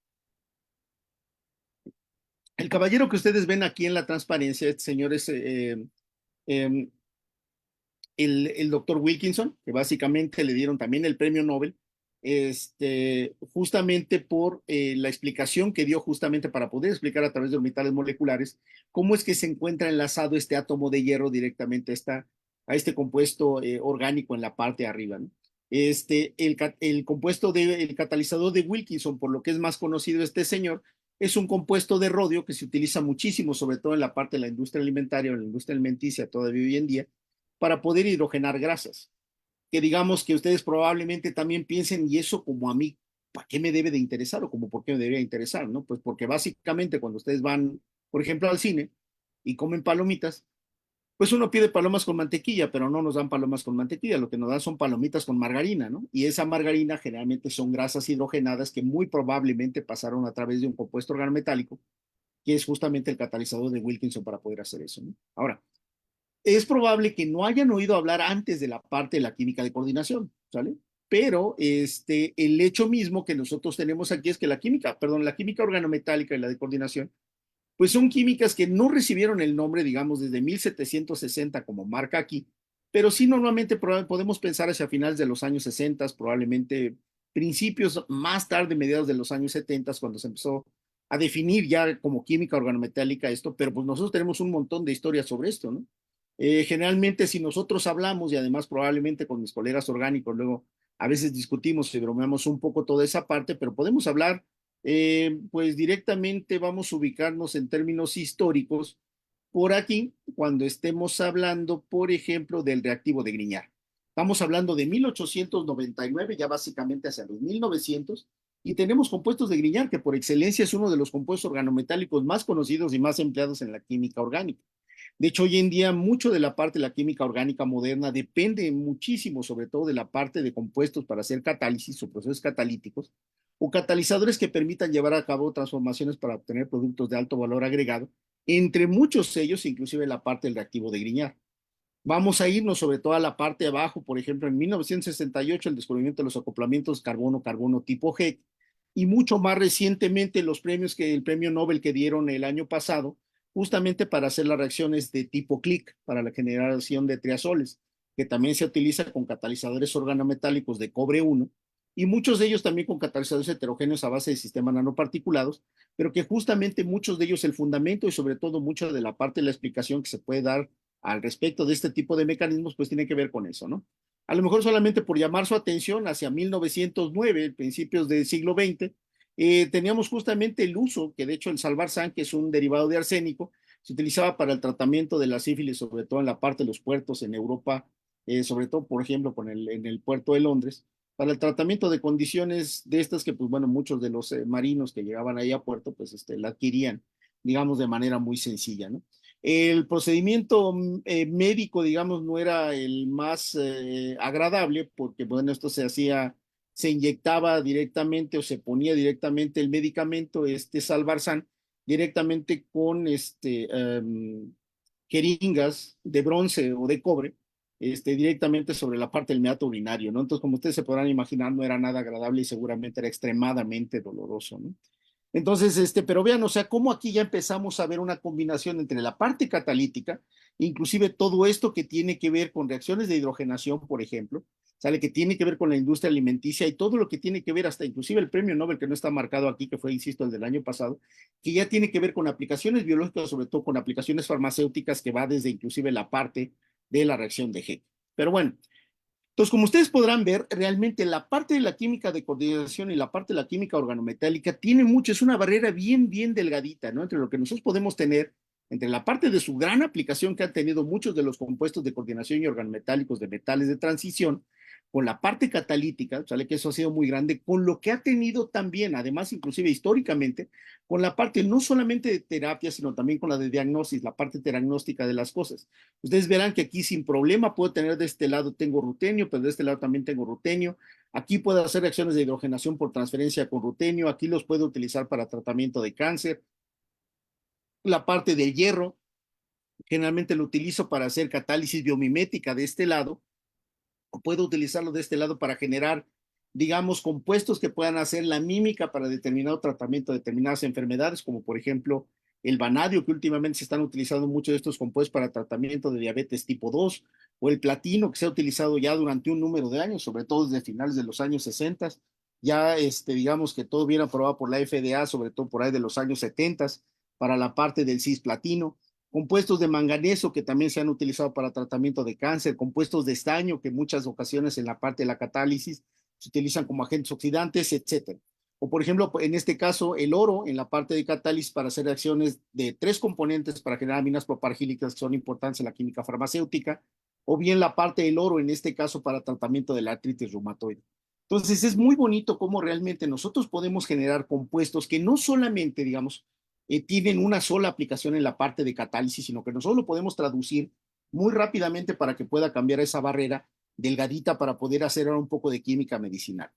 El caballero que ustedes ven aquí en la transparencia, este señor es eh, el doctor Wilkinson, que básicamente le dieron también el premio Nobel, justamente por la explicación que dio justamente para poder explicar a través de orbitales moleculares cómo es que se encuentra enlazado este átomo de hierro directamente a este compuesto orgánico en la parte de arriba, ¿no? El compuesto el catalizador de Wilkinson, por lo que es más conocido este señor, es un compuesto de rodio que se utiliza muchísimo, sobre todo en la parte de la industria alimentaria o en la industria alimenticia todavía hoy en día, para poder hidrogenar grasas. Que digamos que ustedes probablemente también piensen, y eso como a mí, ¿para qué me debe de interesar o como por qué me debería interesar? ¿No? Pues porque básicamente cuando ustedes van, por ejemplo, al cine y comen palomitas, pues uno pide palomas con mantequilla, pero no nos dan palomas con mantequilla, lo que nos dan son palomitas con margarina, ¿no? Y esa margarina generalmente son grasas hidrogenadas que muy probablemente pasaron a través de un compuesto organometálico, que es justamente el catalizador de Wilkinson para poder hacer eso, ¿no? Ahora, es probable que no hayan oído hablar antes de la parte de la química de coordinación, ¿sale? Pero el hecho mismo que nosotros tenemos aquí es que la química organometálica y la de coordinación pues son químicas que no recibieron el nombre, digamos, desde 1760 como marca aquí, pero sí normalmente podemos pensar hacia finales de los años 60, probablemente principios más tarde, mediados de los años 70, cuando se empezó a definir ya como química organometálica esto, pero pues nosotros tenemos un montón de historias sobre esto, ¿no? Generalmente si nosotros hablamos, y además probablemente con mis colegas orgánicos, luego a veces discutimos y bromeamos un poco toda esa parte, pero podemos hablar, pues directamente vamos a ubicarnos en términos históricos por aquí, cuando estemos hablando, por ejemplo, del reactivo de Grignard. Estamos hablando de 1899, ya básicamente hacia los 1900, y tenemos compuestos de Grignard, que por excelencia es uno de los compuestos organometálicos más conocidos y más empleados en la química orgánica. De hecho, hoy en día mucho de la parte de la química orgánica moderna depende muchísimo, sobre todo de la parte de compuestos para hacer catálisis o procesos catalíticos, o catalizadores que permitan llevar a cabo transformaciones para obtener productos de alto valor agregado, entre muchos ellos, inclusive la parte del reactivo de Grignard. Vamos a irnos sobre todo a la parte de abajo, por ejemplo, en 1968 el descubrimiento de los acoplamientos carbono-carbono tipo G, y mucho más recientemente el premio Nobel que dieron el año pasado, justamente para hacer las reacciones de tipo click, para la generación de triazoles, que también se utiliza con catalizadores organometálicos de cobre 1, y muchos de ellos también con catalizadores heterogéneos a base de sistemas nanoparticulados, pero que justamente muchos de ellos el fundamento y sobre todo mucho de la parte de la explicación que se puede dar al respecto de este tipo de mecanismos, pues tiene que ver con eso, ¿no? A lo mejor solamente por llamar su atención, hacia 1909, principios del siglo XX, teníamos justamente el uso, que de hecho el salvarsan, que es un derivado de arsénico, se utilizaba para el tratamiento de la sífilis, sobre todo en la parte de los puertos en Europa, sobre todo, por ejemplo, en el puerto de Londres, para el tratamiento de condiciones de estas que, pues bueno, muchos de los marinos que llegaban ahí a puerto, pues la adquirían, digamos, de manera muy sencilla, ¿no? El procedimiento médico, digamos, no era el más agradable porque, bueno, esto se hacía, se inyectaba directamente o se ponía directamente el medicamento, Salvarsan, directamente con jeringas de bronce o de cobre, directamente sobre la parte del meato urinario, ¿no? Entonces, como ustedes se podrán imaginar, no era nada agradable y seguramente era extremadamente doloroso, ¿no? Entonces, pero vean, o sea, cómo aquí ya empezamos a ver una combinación entre la parte catalítica, inclusive todo esto que tiene que ver con reacciones de hidrogenación, por ejemplo, sale que tiene que ver con la industria alimenticia y todo lo que tiene que ver hasta inclusive el premio Nobel que no está marcado aquí, que fue, insisto, el del año pasado, que ya tiene que ver con aplicaciones biológicas, sobre todo con aplicaciones farmacéuticas, que va desde inclusive la parte de la reacción de G. Pero bueno, entonces, como ustedes podrán ver, realmente la parte de la química de coordinación y la parte de la química organometálica tiene mucho, es una barrera bien, bien delgadita, ¿no? Entre lo que nosotros podemos tener, entre la parte de su gran aplicación que han tenido muchos de los compuestos de coordinación y organometálicos de metales de transición, con la parte catalítica, sale que eso ha sido muy grande, con lo que ha tenido también, además, inclusive históricamente, con la parte no solamente de terapia, sino también con la de diagnosis, la parte diagnóstica de las cosas. Ustedes verán que aquí sin problema puedo tener de este lado tengo rutenio, pero de este lado también tengo rutenio. Aquí puedo hacer reacciones de hidrogenación por transferencia con rutenio. Aquí los puedo utilizar para tratamiento de cáncer. La parte del hierro, generalmente lo utilizo para hacer catálisis biomimética de este lado, o puedo utilizarlo de este lado para generar, digamos, compuestos que puedan hacer la mímica para determinado tratamiento de determinadas enfermedades, como por ejemplo el vanadio, que últimamente se están utilizando muchos de estos compuestos para tratamiento de diabetes tipo 2, o el platino, que se ha utilizado ya durante un número de años, sobre todo desde finales de los años 60. Ya, digamos que todo viene aprobado por la FDA, sobre todo por ahí de los años 70, para la parte del cisplatino. Compuestos de manganeso que también se han utilizado para tratamiento de cáncer, compuestos de estaño que en muchas ocasiones en la parte de la catálisis se utilizan como agentes oxidantes, etcétera. O por ejemplo, en este caso, el oro en la parte de catálisis para hacer reacciones de 3 componentes para generar aminas propargílicas que son importantes en la química farmacéutica, o bien la parte del oro en este caso para tratamiento de la artritis reumatoide. Entonces es muy bonito cómo realmente nosotros podemos generar compuestos que no solamente, digamos, tienen una sola aplicación en la parte de catálisis, sino que nosotros lo podemos traducir muy rápidamente para que pueda cambiar esa barrera delgadita para poder hacer ahora un poco de química medicinal.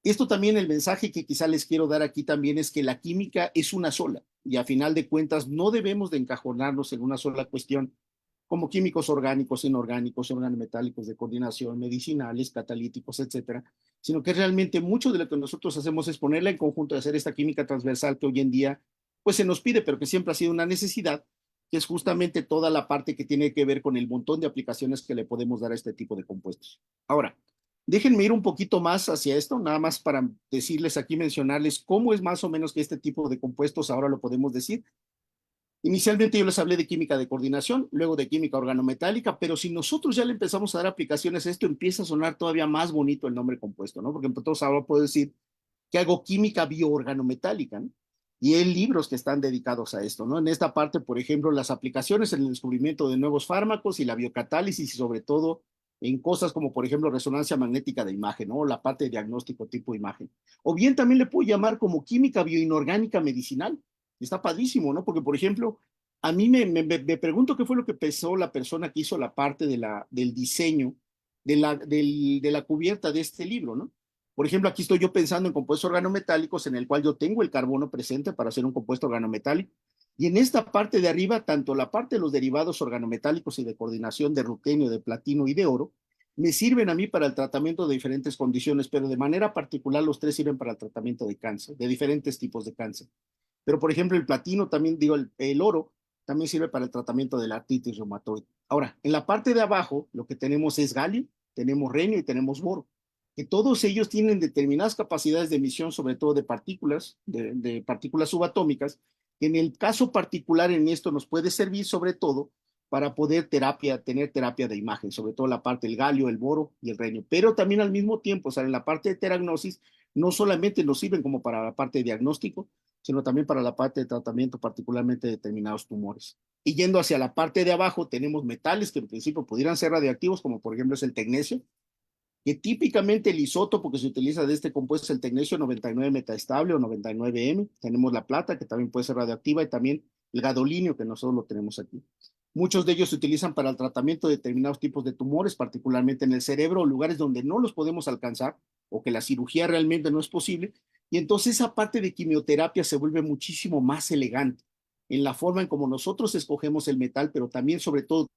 Esto también, el mensaje que quizá les quiero dar aquí también es que la química es una sola y a final de cuentas no debemos de encajonarnos en una sola cuestión como químicos orgánicos, inorgánicos, organometálicos de coordinación, medicinales, catalíticos, etcétera, sino que realmente mucho de lo que nosotros hacemos es ponerla en conjunto y hacer esta química transversal que hoy en día pues se nos pide, pero que siempre ha sido una necesidad, que es justamente toda la parte que tiene que ver con el montón de aplicaciones que le podemos dar a este tipo de compuestos. Ahora, déjenme ir un poquito más hacia esto, nada más para decirles aquí, mencionarles cómo es más o menos que este tipo de compuestos ahora lo podemos decir. Inicialmente yo les hablé de química de coordinación, luego de química organometálica, pero si nosotros ya le empezamos a dar aplicaciones a esto, empieza a sonar todavía más bonito el nombre compuesto, ¿no? Porque entonces ahora puedo decir que hago química bioorganometálica, ¿no? Y hay libros que están dedicados a esto, ¿no? En esta parte, por ejemplo, las aplicaciones en el descubrimiento de nuevos fármacos y la biocatálisis y sobre todo en cosas como, por ejemplo, resonancia magnética de imagen, ¿no? La parte de diagnóstico tipo imagen. O bien también le puedo llamar como química bioinorgánica medicinal. Está padrísimo, ¿no? Porque, por ejemplo, a mí me pregunto qué fue lo que pensó la persona que hizo la parte del diseño de la cubierta de este libro, ¿no? Por ejemplo, aquí estoy yo pensando en compuestos organometálicos en el cual yo tengo el carbono presente para hacer un compuesto organometálico. Y en esta parte de arriba, tanto la parte de los derivados organometálicos y de coordinación de rutenio, de platino y de oro, me sirven a mí para el tratamiento de diferentes condiciones, pero de manera particular los tres sirven para el tratamiento de cáncer, de diferentes tipos de cáncer. Pero, por ejemplo, el platino también, digo, el oro también sirve para el tratamiento de la artritis reumatoide. Ahora, en la parte de abajo, lo que tenemos es galio, tenemos renio y tenemos boro, que todos ellos tienen determinadas capacidades de emisión, sobre todo de partículas subatómicas, que en el caso particular en esto nos puede servir sobre todo para poder tener terapia de imagen, sobre todo la parte del galio, el boro y el renio. Pero también al mismo tiempo, o sea, en la parte de teragnosis, no solamente nos sirven como para la parte de diagnóstico, sino también para la parte de tratamiento, particularmente de determinados tumores. Y yendo hacia la parte de abajo, tenemos metales que en principio pudieran ser radiactivos, como por ejemplo es el tecnecio, que típicamente el isótopo que se utiliza de este compuesto es el tecnecio 99 metaestable o 99M. Tenemos la plata, que también puede ser radioactiva, y también el gadolinio, que nosotros lo tenemos aquí. Muchos de ellos se utilizan para el tratamiento de determinados tipos de tumores, particularmente en el cerebro, o lugares donde no los podemos alcanzar o que la cirugía realmente no es posible. Y entonces esa parte de quimioterapia se vuelve muchísimo más elegante en la forma en como nosotros escogemos el metal, pero también sobre todo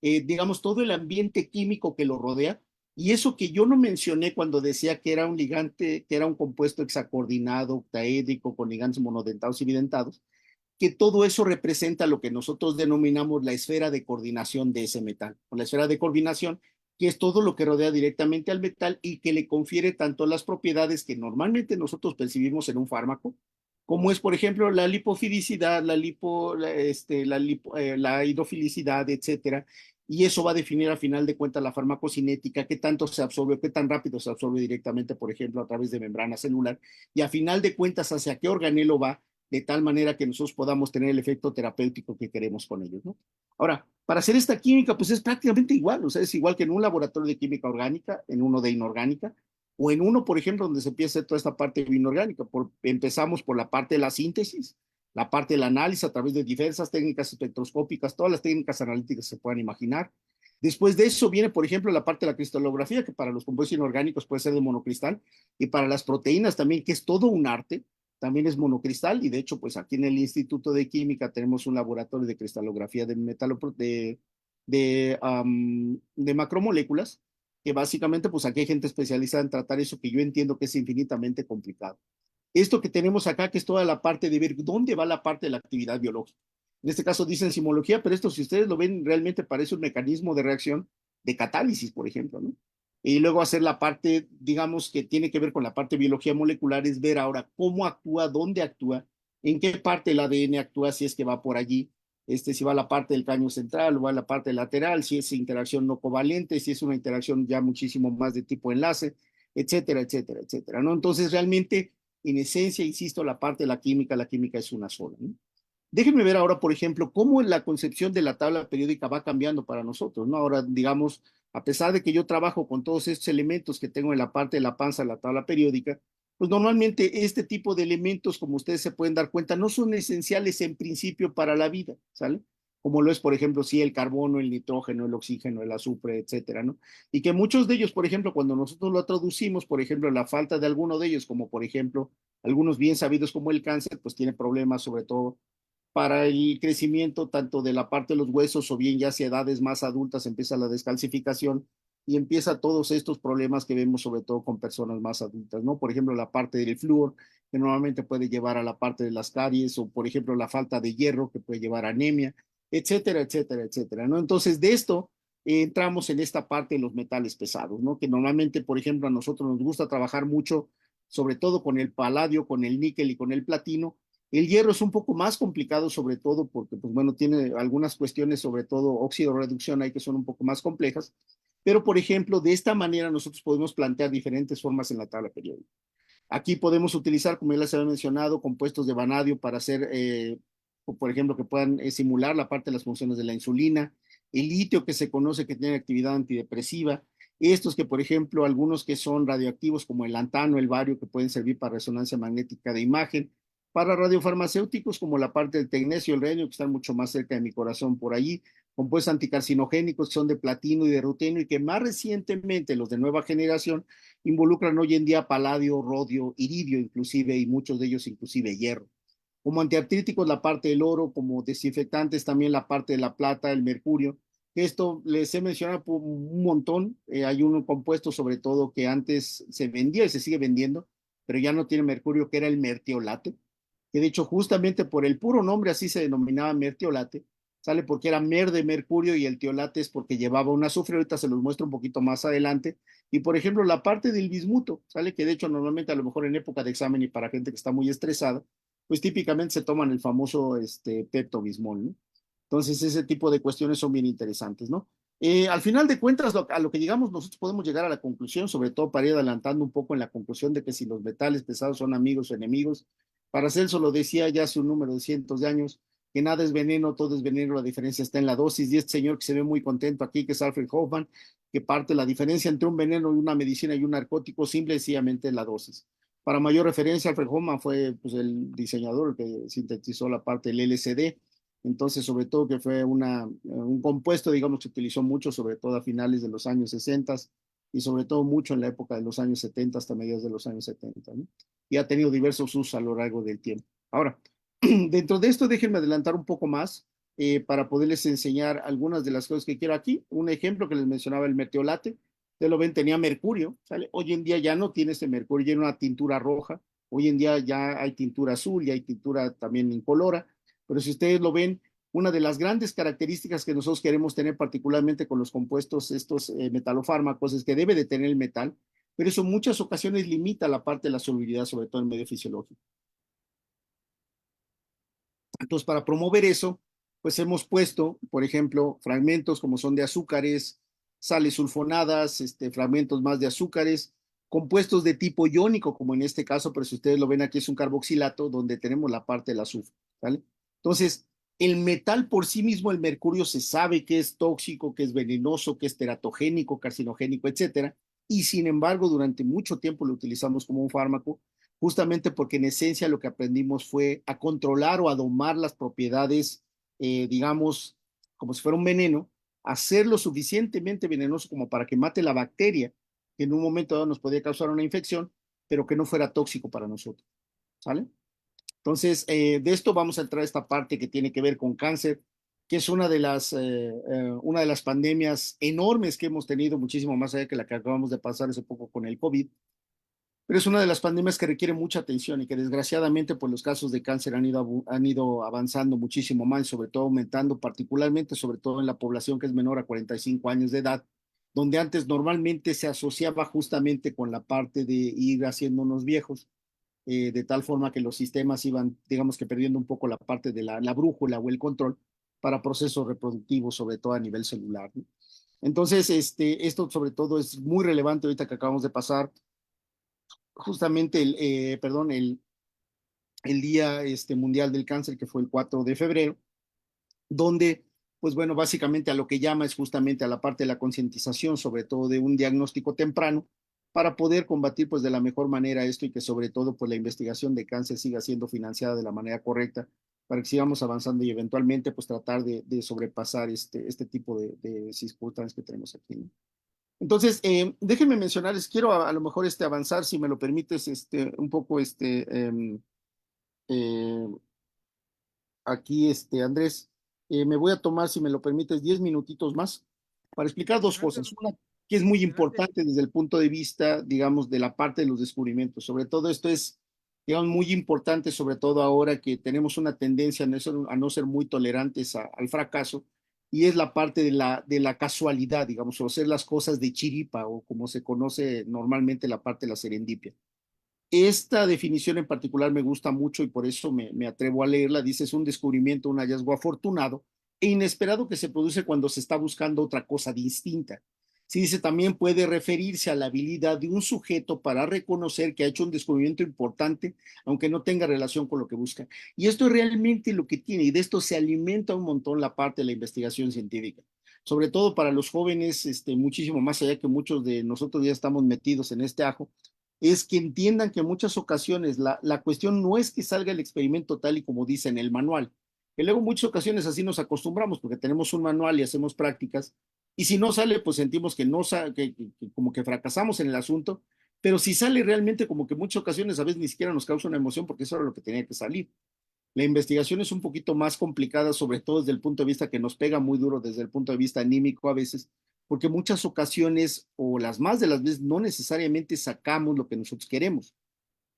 digamos, todo el ambiente químico que lo rodea. Y eso que yo no mencioné cuando decía que era un ligante, que era un compuesto hexacoordinado, octaédrico, con ligantes monodentados y bidentados, que todo eso representa lo que nosotros denominamos la esfera de coordinación de ese metal, o la esfera de coordinación, que es todo lo que rodea directamente al metal y que le confiere tanto las propiedades que normalmente nosotros percibimos en un fármaco, como es, por ejemplo, la lipofilicidad, la hidrofilicidad, etcétera. Y eso va a definir al final de cuentas la farmacocinética, qué tanto se absorbe, qué tan rápido se absorbe directamente, por ejemplo, a través de membrana celular, y a final de cuentas hacia qué organelo va, de tal manera que nosotros podamos tener el efecto terapéutico que queremos con ellos, ¿no? Ahora, para hacer esta química, pues es prácticamente igual, o sea, es igual que en un laboratorio de química orgánica, en uno de inorgánica, o en uno, por ejemplo, donde se empieza a hacer toda esta parte inorgánica. Empezamos por la parte de la síntesis, la parte del análisis a través de diversas técnicas espectroscópicas, todas las técnicas analíticas que se puedan imaginar. Después de eso viene, por ejemplo, la parte de la cristalografía, que para los compuestos inorgánicos puede ser de monocristal, y para las proteínas también, que es todo un arte, también es monocristal, y de hecho, pues aquí en el Instituto de Química tenemos un laboratorio de cristalografía de macromoléculas, que básicamente, pues aquí hay gente especializada en tratar eso que yo entiendo que es infinitamente complicado. Esto que tenemos acá, que es toda la parte de ver dónde va la parte de la actividad biológica. En este caso dicen simología, pero esto, si ustedes lo ven, realmente parece un mecanismo de reacción de catálisis, por ejemplo, ¿no? Y luego hacer la parte, digamos, que tiene que ver con la parte de biología molecular, es ver ahora cómo actúa, dónde actúa, en qué parte del ADN actúa, si es que va por allí, si va a la parte del caño central o va a la parte lateral, si es interacción no covalente, si es una interacción ya muchísimo más de tipo enlace, etcétera, etcétera, etcétera, ¿no? Entonces, realmente, en esencia, insisto, la parte de la química es una sola, ¿no? Déjenme ver ahora, por ejemplo, cómo la concepción de la tabla periódica va cambiando para nosotros, ¿no? Ahora, digamos, a pesar de que yo trabajo con todos estos elementos que tengo en la parte de la panza de la tabla periódica, pues normalmente este tipo de elementos, como ustedes se pueden dar cuenta, no son esenciales en principio para la vida, ¿sale? Como lo es, por ejemplo, sí, el carbono, el nitrógeno, el oxígeno, el azufre, etcétera, ¿no? Y que muchos de ellos, por ejemplo, cuando nosotros lo traducimos, por ejemplo, la falta de alguno de ellos, como por ejemplo, algunos bien sabidos como el cáncer, pues tiene problemas sobre todo para el crecimiento tanto de la parte de los huesos o bien ya hacia edades más adultas empieza la descalcificación y empieza todos estos problemas que vemos sobre todo con personas más adultas, ¿no? Por ejemplo, la parte del flúor, que normalmente puede llevar a la parte de las caries, o por ejemplo, la falta de hierro, que puede llevar a anemia, etcétera, etcétera, etcétera, ¿no? Entonces, de esto entramos en esta parte de los metales pesados, ¿no? Que normalmente, por ejemplo, a nosotros nos gusta trabajar mucho, sobre todo con el paladio, con el níquel y con el platino. El hierro es un poco más complicado, sobre todo porque, pues bueno, tiene algunas cuestiones, sobre todo óxido reducción ahí que son un poco más complejas. Pero, por ejemplo, de esta manera nosotros podemos plantear diferentes formas en la tabla periódica. Aquí podemos utilizar, como ya les había mencionado, compuestos de vanadio para hacer, por ejemplo, que puedan simular la parte de las funciones de la insulina, el litio que se conoce que tiene actividad antidepresiva, estos que, por ejemplo, algunos que son radioactivos como el lantano, el bario, que pueden servir para resonancia magnética de imagen, para radiofarmacéuticos como la parte del tecnesio y el renio, que están mucho más cerca de mi corazón por allí, compuestos anticarcinogénicos que son de platino y de rutenio y que más recientemente los de nueva generación involucran hoy en día paladio, rodio, iridio inclusive, y muchos de ellos inclusive hierro. Como antiartríticos la parte del oro, como desinfectantes también la parte de la plata, el mercurio. Esto les he mencionado por un montón. Hay un compuesto sobre todo que antes se vendía y se sigue vendiendo, pero ya no tiene mercurio, que era el mertiolate, que de hecho justamente por el puro nombre así se denominaba mertiolate, sale porque era mer de mercurio y el tiolate es porque llevaba un azufre, ahorita se los muestro un poquito más adelante, y por ejemplo la parte del bismuto, sale que de hecho normalmente a lo mejor en época de examen y para gente que está muy estresada, pues típicamente se toman el famoso Pepto-Bismol, ¿no? Entonces ese tipo de cuestiones son bien interesantes, ¿no? Al final de cuentas, a lo que llegamos, nosotros podemos llegar a la conclusión, sobre todo para ir adelantando un poco en la conclusión de que si los metales pesados son amigos o enemigos. Paracelso lo decía ya hace un número de cientos de años, que nada es veneno, todo es veneno, la diferencia está en la dosis, y este señor que se ve muy contento aquí, que es Alfred Hoffman, que parte la diferencia entre un veneno y una medicina y un narcótico, simple y sencillamente la dosis. Para mayor referencia, Alfred Hoffman fue pues, el diseñador que sintetizó la parte del LSD, entonces sobre todo que fue un compuesto, digamos, que se utilizó mucho, sobre todo a finales de los años 60 y sobre todo mucho en la época de los años 70 hasta mediados de los años 70, ¿no? Y ha tenido diversos usos a lo largo del tiempo. Ahora, dentro de esto, déjenme adelantar un poco más para poderles enseñar algunas de las cosas que quiero aquí. Un ejemplo que les mencionaba, el mertiolate, ustedes lo ven, tenía mercurio, ¿sale? Hoy en día ya no tiene este mercurio, ya una tintura roja, hoy en día ya hay tintura azul y hay tintura también incolora, pero si ustedes lo ven, una de las grandes características que nosotros queremos tener particularmente con los compuestos, estos metalofármacos, es que debe de tener el metal, pero eso en muchas ocasiones limita la parte de la solubilidad, sobre todo en medio fisiológico. Entonces, para promover eso, pues hemos puesto, por ejemplo, fragmentos como son de azúcares, sales sulfonadas, fragmentos más de azúcares, compuestos de tipo iónico, como en este caso, pero si ustedes lo ven aquí es un carboxilato donde tenemos la parte del azufre, ¿vale? Entonces, el metal por sí mismo, el mercurio, se sabe que es tóxico, que es venenoso, que es teratogénico, carcinogénico, etcétera, y sin embargo, durante mucho tiempo lo utilizamos como un fármaco justamente porque en esencia lo que aprendimos fue a controlar o a domar las propiedades, digamos, como si fuera un veneno, hacerlo suficientemente venenoso como para que mate la bacteria, que en un momento dado nos podía causar una infección, pero que no fuera tóxico para nosotros, ¿sale? Entonces, de esto vamos a entrar a esta parte que tiene que ver con cáncer, que es una de las pandemias enormes que hemos tenido, muchísimo más allá que la que acabamos de pasar hace poco con el COVID, pero es una de las pandemias que requiere mucha atención y que desgraciadamente pues los casos de cáncer han ido avanzando muchísimo más, sobre todo aumentando particularmente, sobre todo en la población que es menor a 45 años de edad, donde antes normalmente se asociaba justamente con la parte de ir haciéndonos viejos, de tal forma que los sistemas iban, digamos que perdiendo un poco la parte de la brújula o el control para procesos reproductivos, sobre todo a nivel celular, ¿no? Entonces, esto sobre todo es muy relevante ahorita que acabamos de pasar justamente el Día Mundial del Cáncer, que fue el 4 de febrero, donde, pues bueno, básicamente a lo que llama es justamente a la parte de la concientización, sobre todo de un diagnóstico temprano, para poder combatir pues de la mejor manera esto y que sobre todo pues la investigación de cáncer siga siendo financiada de la manera correcta para que sigamos avanzando y eventualmente pues tratar de sobrepasar este tipo de circunstancias que tenemos aquí, ¿no? Entonces, déjenme mencionarles, quiero a lo mejor avanzar, si me lo permites, un poco eh, aquí, Andrés, me voy a tomar, si me lo permites, 10 minutitos más para explicar dos cosas. que es muy importante desde el punto de vista, digamos, de la parte de los descubrimientos. Sobre todo esto es, digamos, muy importante, sobre todo ahora que tenemos una tendencia a no ser muy tolerantes al fracaso, y es la parte de la casualidad, digamos, o hacer las cosas de chiripa, o como se conoce normalmente la parte de la serendipia. Esta definición en particular me gusta mucho y por eso me atrevo a leerla. Dice, es un descubrimiento, un hallazgo afortunado e inesperado que se produce cuando se está buscando otra cosa distinta. Sí, dice, también puede referirse a la habilidad de un sujeto para reconocer que ha hecho un descubrimiento importante, aunque no tenga relación con lo que busca. Y esto es realmente lo que tiene, y de esto se alimenta un montón la parte de la investigación científica. Sobre todo para los jóvenes, muchísimo más allá que muchos de nosotros ya estamos metidos en este ajo, es que entiendan que en muchas ocasiones la cuestión no es que salga el experimento tal y como dice en el manual, que luego en muchas ocasiones así nos acostumbramos porque tenemos un manual y hacemos prácticas, y si no sale, pues sentimos que, no sa que como que fracasamos en el asunto, pero si sale realmente como que en muchas ocasiones a veces ni siquiera nos causa una emoción porque eso era lo que tenía que salir. La investigación es un poquito más complicada, sobre todo desde el punto de vista que nos pega muy duro desde el punto de vista anímico a veces, porque muchas ocasiones, o las más de las veces, no necesariamente sacamos lo que nosotros queremos,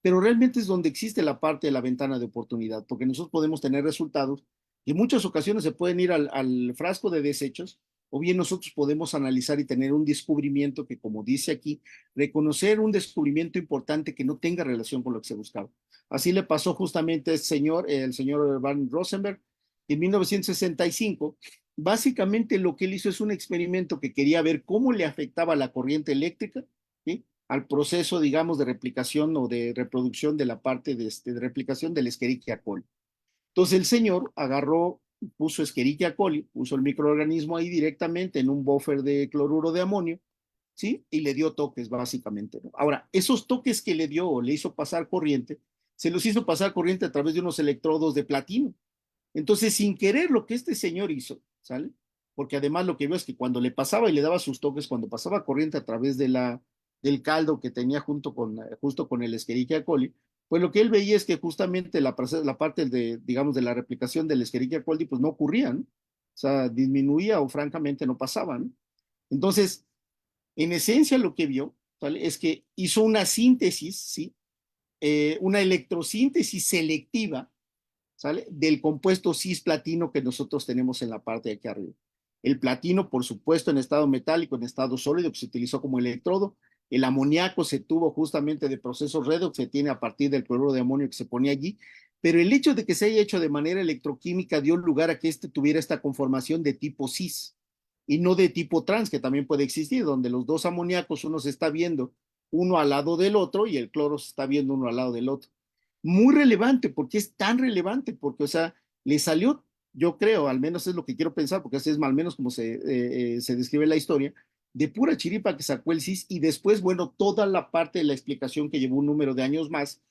pero realmente es donde existe la parte de la ventana de oportunidad, porque nosotros podemos tener resultados y en muchas ocasiones se pueden ir al frasco de desechos, o bien nosotros podemos analizar y tener un descubrimiento que, como dice aquí, reconocer un descubrimiento importante que no tenga relación con lo que se buscaba. Así le pasó justamente al señor, el señor Van Rosenberg, en 1965. Básicamente lo que él hizo es un experimento que quería ver cómo le afectaba la corriente eléctrica, ¿sí?, al proceso, digamos, de replicación o de reproducción de la parte de replicación del Escherichia coli. Entonces el señor agarró, puso Escherichia coli, puso el microorganismo ahí directamente en un buffer de cloruro de amonio, ¿sí? Y le dio toques, básicamente, ¿no? Ahora, esos toques que le dio o le hizo pasar corriente, se los hizo pasar corriente a través de unos electrodos de platino. Entonces, sin querer, lo que este señor hizo, ¿sale? Porque además lo que veo es que cuando le pasaba y le daba sus toques, cuando pasaba corriente a través del caldo que tenía justo con el Escherichia coli, pues lo que él veía es que justamente la parte de, digamos, de la replicación del Escherichia coli, pues no ocurría, ¿no? O sea, disminuía o francamente no pasaba, ¿no? Entonces, en esencia lo que vio, ¿vale?, es que hizo una síntesis, ¿sí? Una electrosíntesis selectiva, ¿sale?, del compuesto cisplatino que nosotros tenemos en la parte de aquí arriba. El platino, por supuesto, en estado metálico, en estado sólido, que se utilizó como electrodo. El amoníaco se tuvo justamente de procesos redox, se tiene a partir del cloruro de amonio que se ponía allí, pero el hecho de que se haya hecho de manera electroquímica dio lugar a que tuviera esta conformación de tipo cis y no de tipo trans, que también puede existir, donde los dos amoníacos uno se está viendo uno al lado del otro y el cloro se está viendo uno al lado del otro. Muy relevante, porque es tan relevante, porque, o sea, le salió, yo creo, al menos es lo que quiero pensar, porque así es más o menos como se describe la historia, de pura chiripa que sacó el CIS y después, bueno, toda la parte de la explicación que llevó un número de años más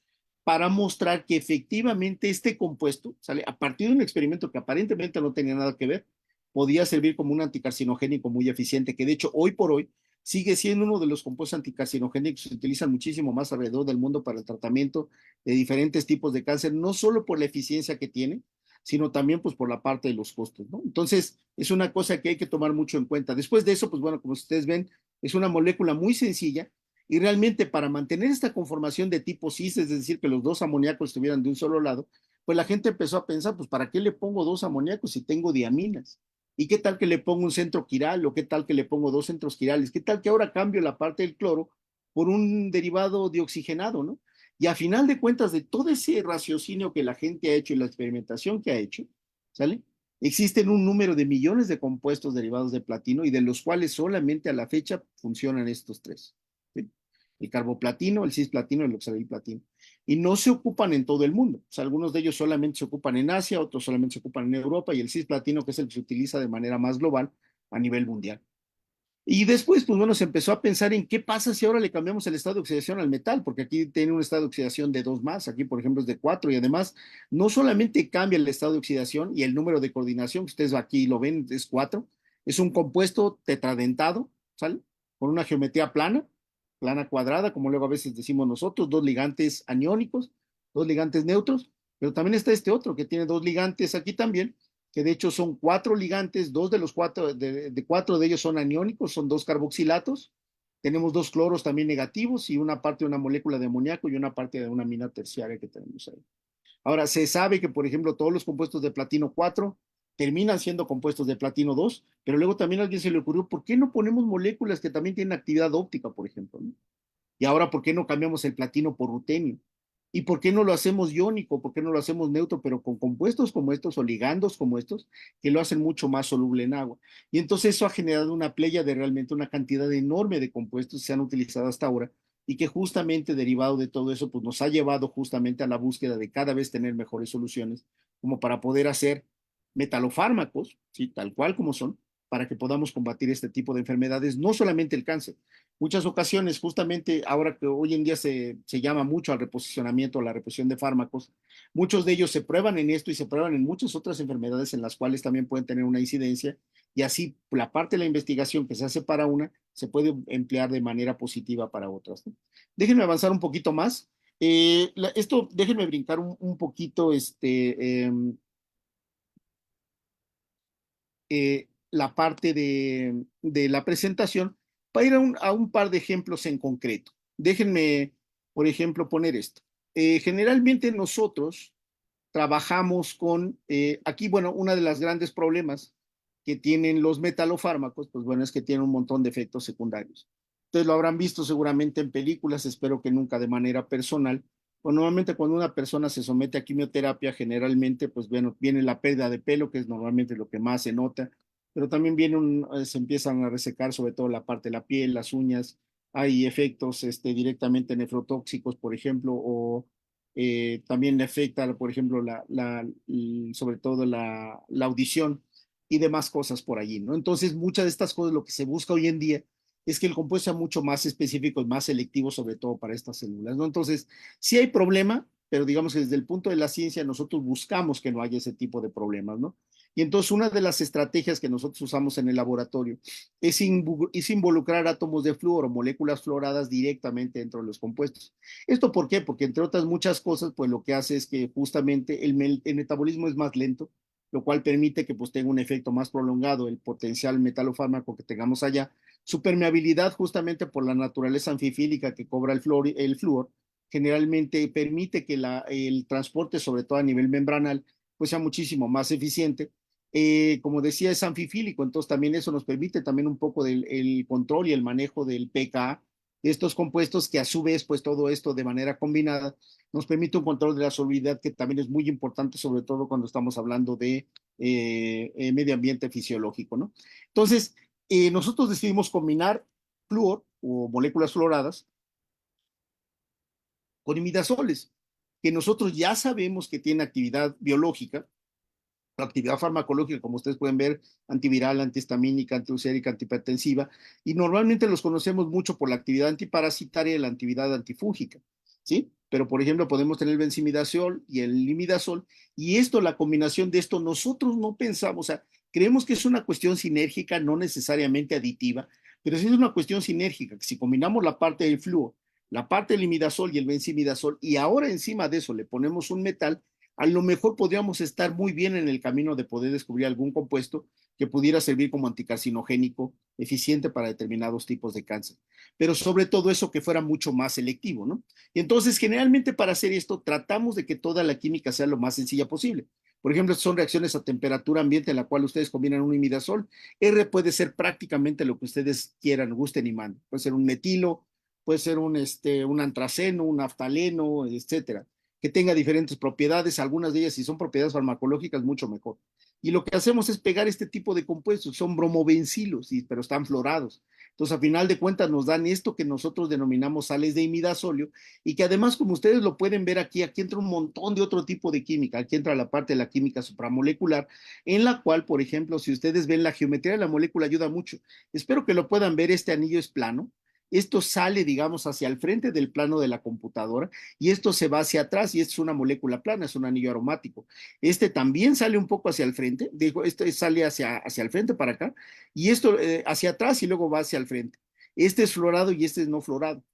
para mostrar que efectivamente este compuesto, ¿sale?, a partir de un experimento que aparentemente no tenía nada que ver, podía servir como un anticarcinogénico muy eficiente, que de hecho hoy por hoy sigue siendo uno de los compuestos anticarcinogénicos que se utilizan muchísimo más alrededor del mundo para el tratamiento de diferentes tipos de cáncer, no solo por la eficiencia que tiene, sino también pues por la parte de los costos, ¿no? Entonces, es una cosa que hay que tomar mucho en cuenta. Después de eso, pues bueno, como ustedes ven, es una molécula muy sencilla y realmente para mantener esta conformación de tipo cis, es decir, que los dos amoníacos estuvieran de un solo lado, pues la gente empezó a pensar, pues ¿para qué le pongo dos amoníacos si tengo diaminas? ¿Y qué tal que le pongo un centro quiral? ¿O qué tal que le pongo dos centros quirales? ¿Qué tal que ahora cambio la parte del cloro por un derivado de oxigenado, ¿no? Y a final de cuentas, de todo ese raciocinio que la gente ha hecho y la experimentación que ha hecho, ¿sale?, existen un número de millones de compuestos derivados de platino y de los cuales solamente a la fecha funcionan estos tres, ¿sí? El carboplatino, el cisplatino y el oxaliplatino. Y no se ocupan en todo el mundo. O sea, algunos de ellos solamente se ocupan en Asia, otros solamente se ocupan en Europa y el cisplatino, que es el que se utiliza de manera más global a nivel mundial. Y después, pues bueno, se empezó a pensar en qué pasa si ahora le cambiamos el estado de oxidación al metal, porque aquí tiene un estado de oxidación de 2 más, aquí por ejemplo es de 4 y además no solamente cambia el estado de oxidación y el número de coordinación, que ustedes aquí lo ven, es 4, es un compuesto tetradentado, ¿sale? Con una geometría plana, plana cuadrada, como luego a veces decimos nosotros, dos ligantes aniónicos, dos ligantes neutros, pero también está este otro que tiene dos ligantes aquí también, que de hecho son 4 ligantes, dos de los cuatro, de 4 de ellos son aniónicos, son 2 carboxilatos. Tenemos 2 cloros también negativos y una parte de una molécula de amoníaco y una parte de una amina terciaria que tenemos ahí. Ahora, se sabe que, por ejemplo, todos los compuestos de platino 4 terminan siendo compuestos de platino 2, pero luego también a alguien se le ocurrió, ¿por qué no ponemos moléculas que también tienen actividad óptica, por ejemplo? ¿No? Y ahora, ¿por qué no cambiamos el platino por rutenio? ¿Y por qué no lo hacemos iónico? ¿Por qué no lo hacemos neutro, pero con compuestos como estos o ligandos como estos, que lo hacen mucho más soluble en agua? Y entonces eso ha generado una playa de realmente una cantidad enorme de compuestos que se han utilizado hasta ahora y que justamente derivado de todo eso, pues nos ha llevado justamente a la búsqueda de cada vez tener mejores soluciones, como para poder hacer metalofármacos, ¿sí? Tal cual como son, para que podamos combatir este tipo de enfermedades, no solamente el cáncer. Muchas ocasiones, justamente ahora que hoy en día se llama mucho al reposicionamiento, a la reposición de fármacos, muchos de ellos se prueban en esto y se prueban en muchas otras enfermedades en las cuales también pueden tener una incidencia y así la parte de la investigación que se hace para una se puede emplear de manera positiva para otras, ¿no? Déjenme avanzar un poquito más. Déjenme brincar un poquito la parte de la presentación para ir a un par de ejemplos en concreto. Déjenme, por ejemplo, poner esto. Generalmente nosotros trabajamos con, aquí, bueno, uno de los grandes problemas que tienen los metalofármacos, pues bueno, es que tienen un montón de efectos secundarios. Ustedes lo habrán visto seguramente en películas, espero que nunca de manera personal. Pues normalmente cuando una persona se somete a quimioterapia, generalmente, pues bueno, viene la pérdida de pelo, que es normalmente lo que más se nota, pero también se empiezan a resecar sobre todo la parte de la piel, las uñas, hay efectos directamente nefrotóxicos, por ejemplo, o también le afecta, por ejemplo, sobre todo la audición y demás cosas por allí, ¿no? Entonces, muchas de estas cosas, lo que se busca hoy en día es que el compuesto sea mucho más específico y más selectivo, sobre todo para estas células, ¿no? Entonces, sí hay problema, pero digamos que desde el punto de la ciencia nosotros buscamos que no haya ese tipo de problemas, ¿no? Y entonces una de las estrategias que nosotros usamos en el laboratorio es involucrar átomos de flúor o moléculas fluoradas directamente dentro de los compuestos. ¿Esto por qué? Porque entre otras muchas cosas, pues lo que hace es que justamente el metabolismo es más lento, lo cual permite que pues tenga un efecto más prolongado el potencial metalofármaco que tengamos allá. Su permeabilidad, justamente por la naturaleza anfifílica que cobra el flúor, generalmente permite que el transporte, sobre todo a nivel membranal, pues sea muchísimo más eficiente. Como decía, es anfifílico, entonces también eso nos permite también un poco del el control y el manejo del pKa de estos compuestos que a su vez, pues todo esto de manera combinada nos permite un control de la solubilidad que también es muy importante, sobre todo cuando estamos hablando de medio ambiente fisiológico, ¿no? Entonces, nosotros decidimos combinar flúor o moléculas fluoradas con imidazoles, que nosotros ya sabemos que tiene actividad biológica, actividad farmacológica, como ustedes pueden ver, antiviral, antihistamínica, antiulcérica, antihipertensiva, y normalmente los conocemos mucho por la actividad antiparasitaria y la actividad antifúngica, ¿sí? Pero, por ejemplo, podemos tener el benzimidazol y el imidazol, y esto, la combinación de esto, nosotros no pensamos, o sea, creemos que es una cuestión sinérgica, no necesariamente aditiva, pero sí es una cuestión sinérgica, que si combinamos la parte del flúor, la parte del imidazol y el benzimidazol, y ahora encima de eso le ponemos un metal, a lo mejor podríamos estar muy bien en el camino de poder descubrir algún compuesto que pudiera servir como anticarcinogénico eficiente para determinados tipos de cáncer, pero sobre todo eso que fuera mucho más selectivo, ¿no? Y entonces, generalmente para hacer esto, tratamos de que toda la química sea lo más sencilla posible. Por ejemplo, son reacciones a temperatura ambiente en la cual ustedes combinan un imidazol. R puede ser prácticamente lo que ustedes quieran, gusten y manden. Puede ser un metilo, puede ser un antraceno, un naftaleno, etcétera, que tenga diferentes propiedades, algunas de ellas si son propiedades farmacológicas, mucho mejor. Y lo que hacemos es pegar este tipo de compuestos, son bromobencilos, pero están florados. Entonces, a final de cuentas, nos dan esto que nosotros denominamos sales de imidazolio y que además, como ustedes lo pueden ver aquí entra un montón de otro tipo de química. Aquí entra la parte de la química supramolecular, en la cual, por ejemplo, si ustedes ven la geometría de la molécula ayuda mucho. Espero que lo puedan ver, este anillo es plano. Esto sale, digamos, hacia el frente del plano de la computadora y esto se va hacia atrás y esto es una molécula plana, es un anillo aromático. Este también sale un poco hacia el frente, digo, este sale hacia el frente para acá y esto hacia atrás y luego va hacia el frente. Este es florado y este es no florado.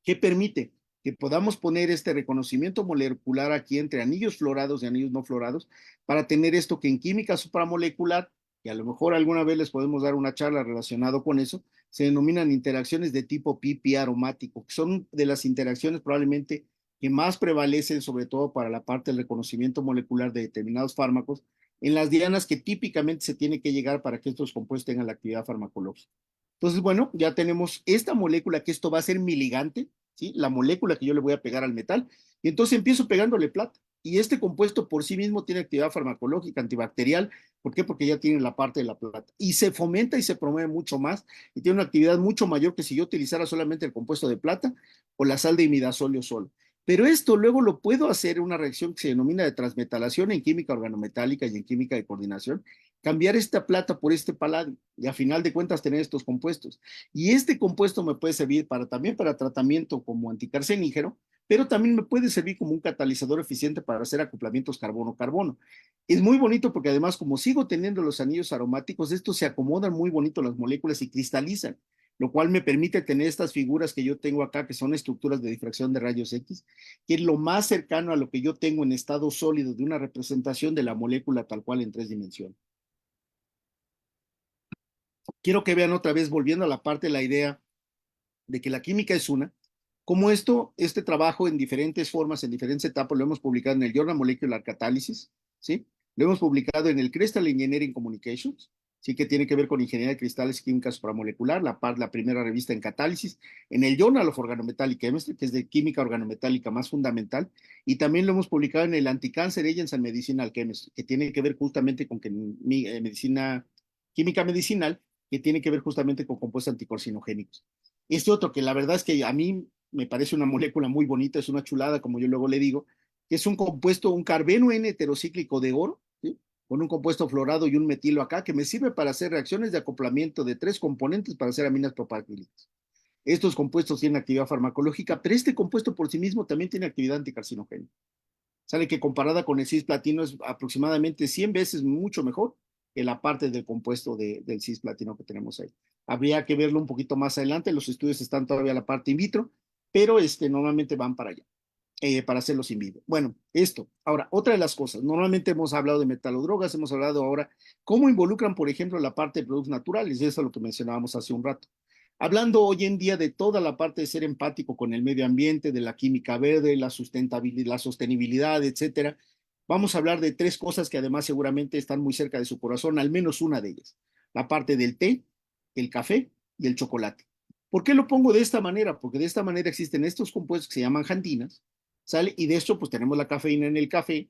¿Qué permite? que podamos poner este reconocimiento molecular aquí entre anillos florados y anillos no florados para tener esto que en química supramolecular, y a lo mejor alguna vez les podemos dar una charla relacionado con eso, se denominan interacciones de tipo pi aromático, que son de las interacciones probablemente que más prevalecen, sobre todo para la parte del reconocimiento molecular de determinados fármacos, en las dianas que típicamente se tiene que llegar para que estos compuestos tengan la actividad farmacológica. Entonces, bueno, ya tenemos esta molécula que esto va a ser mi ligante, ¿sí? La molécula que yo le voy a pegar al metal, y entonces empiezo pegándole plata. Y este compuesto por sí mismo tiene actividad farmacológica, antibacterial. ¿Por qué? Porque ya tiene la parte de la plata. Y se fomenta y se promueve mucho más y tiene una actividad mucho mayor que si yo utilizara solamente el compuesto de plata o la sal de imidazolio solo. Pero esto luego lo puedo hacer en una reacción que se denomina de transmetalación en química organometálica y en química de coordinación, cambiar esta plata por este paladio y a final de cuentas tener estos compuestos. Y este compuesto me puede servir también para tratamiento como anticarcenígeno, pero también me puede servir como un catalizador eficiente para hacer acoplamientos carbono-carbono. Es muy bonito porque además como sigo teniendo los anillos aromáticos, estos se acomodan muy bonito las moléculas y cristalizan, lo cual me permite tener estas figuras que yo tengo acá, que son estructuras de difracción de rayos X, que es lo más cercano a lo que yo tengo en estado sólido de una representación de la molécula tal cual en 3 dimensiones. Quiero que vean otra vez, volviendo a la parte de la idea de que la química es una, como este trabajo en diferentes formas, en diferentes etapas, lo hemos publicado en el Journal Molecular Catalysis, ¿sí? Lo hemos publicado en el Crystal Engineering Communications, sí, que tiene que ver con ingeniería de cristales y química supramolecular, la primera revista en catálisis, en el Journal of Organometallic Chemistry, que es de química organometálica más fundamental, y también lo hemos publicado en el Anti-Cancer Agents and Medicinal Chemistry, que tiene que ver justamente con medicina, química medicinal, que tiene que ver justamente con compuestos anticarcinogénicos. Este otro que la verdad es que a mí me parece una molécula muy bonita, es una chulada, como yo luego le digo, que es un compuesto, un carbeno N heterocíclico de oro, ¿sí? Con un compuesto florado y un metilo acá, que me sirve para hacer reacciones de acoplamiento de 3 componentes para hacer aminas propagílicas. Estos compuestos tienen actividad farmacológica, pero este compuesto por sí mismo también tiene actividad anticarcinogénica. Sale que comparada con el cisplatino es aproximadamente 100 veces mucho mejor que la parte del compuesto del cisplatino que tenemos ahí. Habría que verlo un poquito más adelante, los estudios están todavía en la parte in vitro, pero normalmente van para allá, para hacerlos in vivo. Bueno, esto. Ahora, otra de las cosas, normalmente hemos hablado de metalodrogas, hemos hablado ahora cómo involucran, por ejemplo, la parte de productos naturales, y eso es lo que mencionábamos hace un rato. Hablando hoy en día de toda la parte de ser empático con el medio ambiente, de la química verde, la sustentabilidad, la sostenibilidad, etcétera, vamos a hablar de 3 cosas que además seguramente están muy cerca de su corazón, al menos una de ellas. La parte del té, el café y el chocolate. ¿Por qué lo pongo de esta manera? Porque de esta manera existen estos compuestos que se llaman xantinas, ¿sale? Y de esto pues tenemos la cafeína en el café,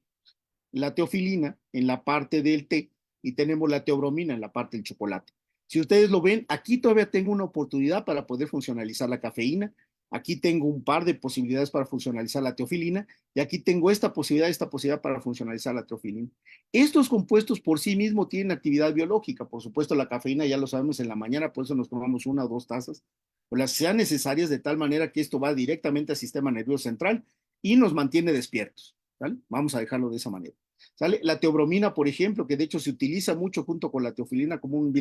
la teofilina en la parte del té y tenemos la teobromina en la parte del chocolate. Si ustedes lo ven, aquí todavía tengo una oportunidad para poder funcionalizar la cafeína, aquí tengo un par de posibilidades para funcionalizar la teofilina y aquí tengo esta posibilidad para funcionalizar la teofilina. Estos compuestos por sí mismos tienen actividad biológica, por supuesto la cafeína ya lo sabemos en la mañana, por eso nos tomamos 1 o 2 tazas, o las sean necesarias de tal manera que esto va directamente al sistema nervioso central y nos mantiene despiertos. ¿Vale? Vamos a dejarlo de esa manera. ¿Sale? La teobromina, por ejemplo, que de hecho se utiliza mucho junto con la teofilina como un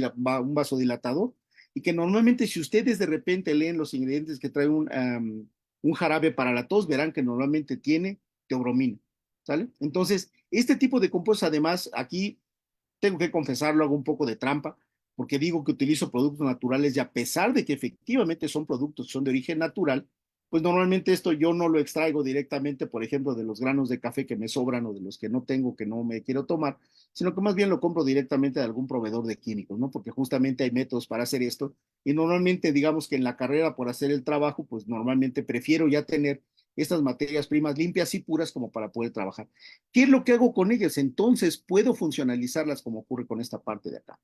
vasodilatador, y que normalmente si ustedes de repente leen los ingredientes que trae un jarabe para la tos, verán que normalmente tiene teobromina. ¿Sale? Entonces, este tipo de compuestos, además, aquí tengo que confesarlo, hago un poco de trampa, porque digo que utilizo productos naturales y a pesar de que efectivamente son productos que son de origen natural, pues normalmente esto yo no lo extraigo directamente, por ejemplo, de los granos de café que me sobran o de los que no tengo, que no me quiero tomar, sino que más bien lo compro directamente de algún proveedor de químicos, ¿no? Porque justamente hay métodos para hacer esto y normalmente digamos que en la carrera por hacer el trabajo, pues normalmente prefiero ya tener estas materias primas limpias y puras como para poder trabajar. ¿Qué es lo que hago con ellas? Entonces puedo funcionalizarlas como ocurre con esta parte de acá.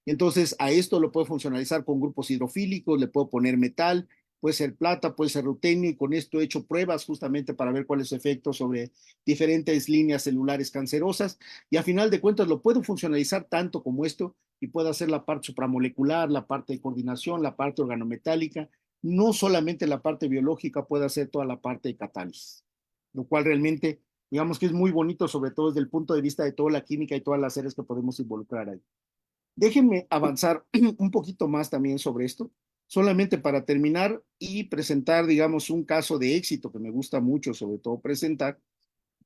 Entonces a esto lo puedo funcionalizar con grupos hidrofílicos, le puedo poner metal, puede ser plata, puede ser rutenio, y con esto he hecho pruebas justamente para ver cuál es su efecto sobre diferentes líneas celulares cancerosas, y a final de cuentas lo puedo funcionalizar tanto como esto, y puedo hacer la parte supramolecular, la parte de coordinación, la parte organometálica, no solamente la parte biológica, puedo hacer toda la parte de catálisis, lo cual realmente digamos que es muy bonito, sobre todo desde el punto de vista de toda la química y todas las áreas que podemos involucrar ahí. Déjenme avanzar un poquito más también sobre esto. Solamente para terminar y presentar, digamos, un caso de éxito que me gusta mucho, sobre todo presentar.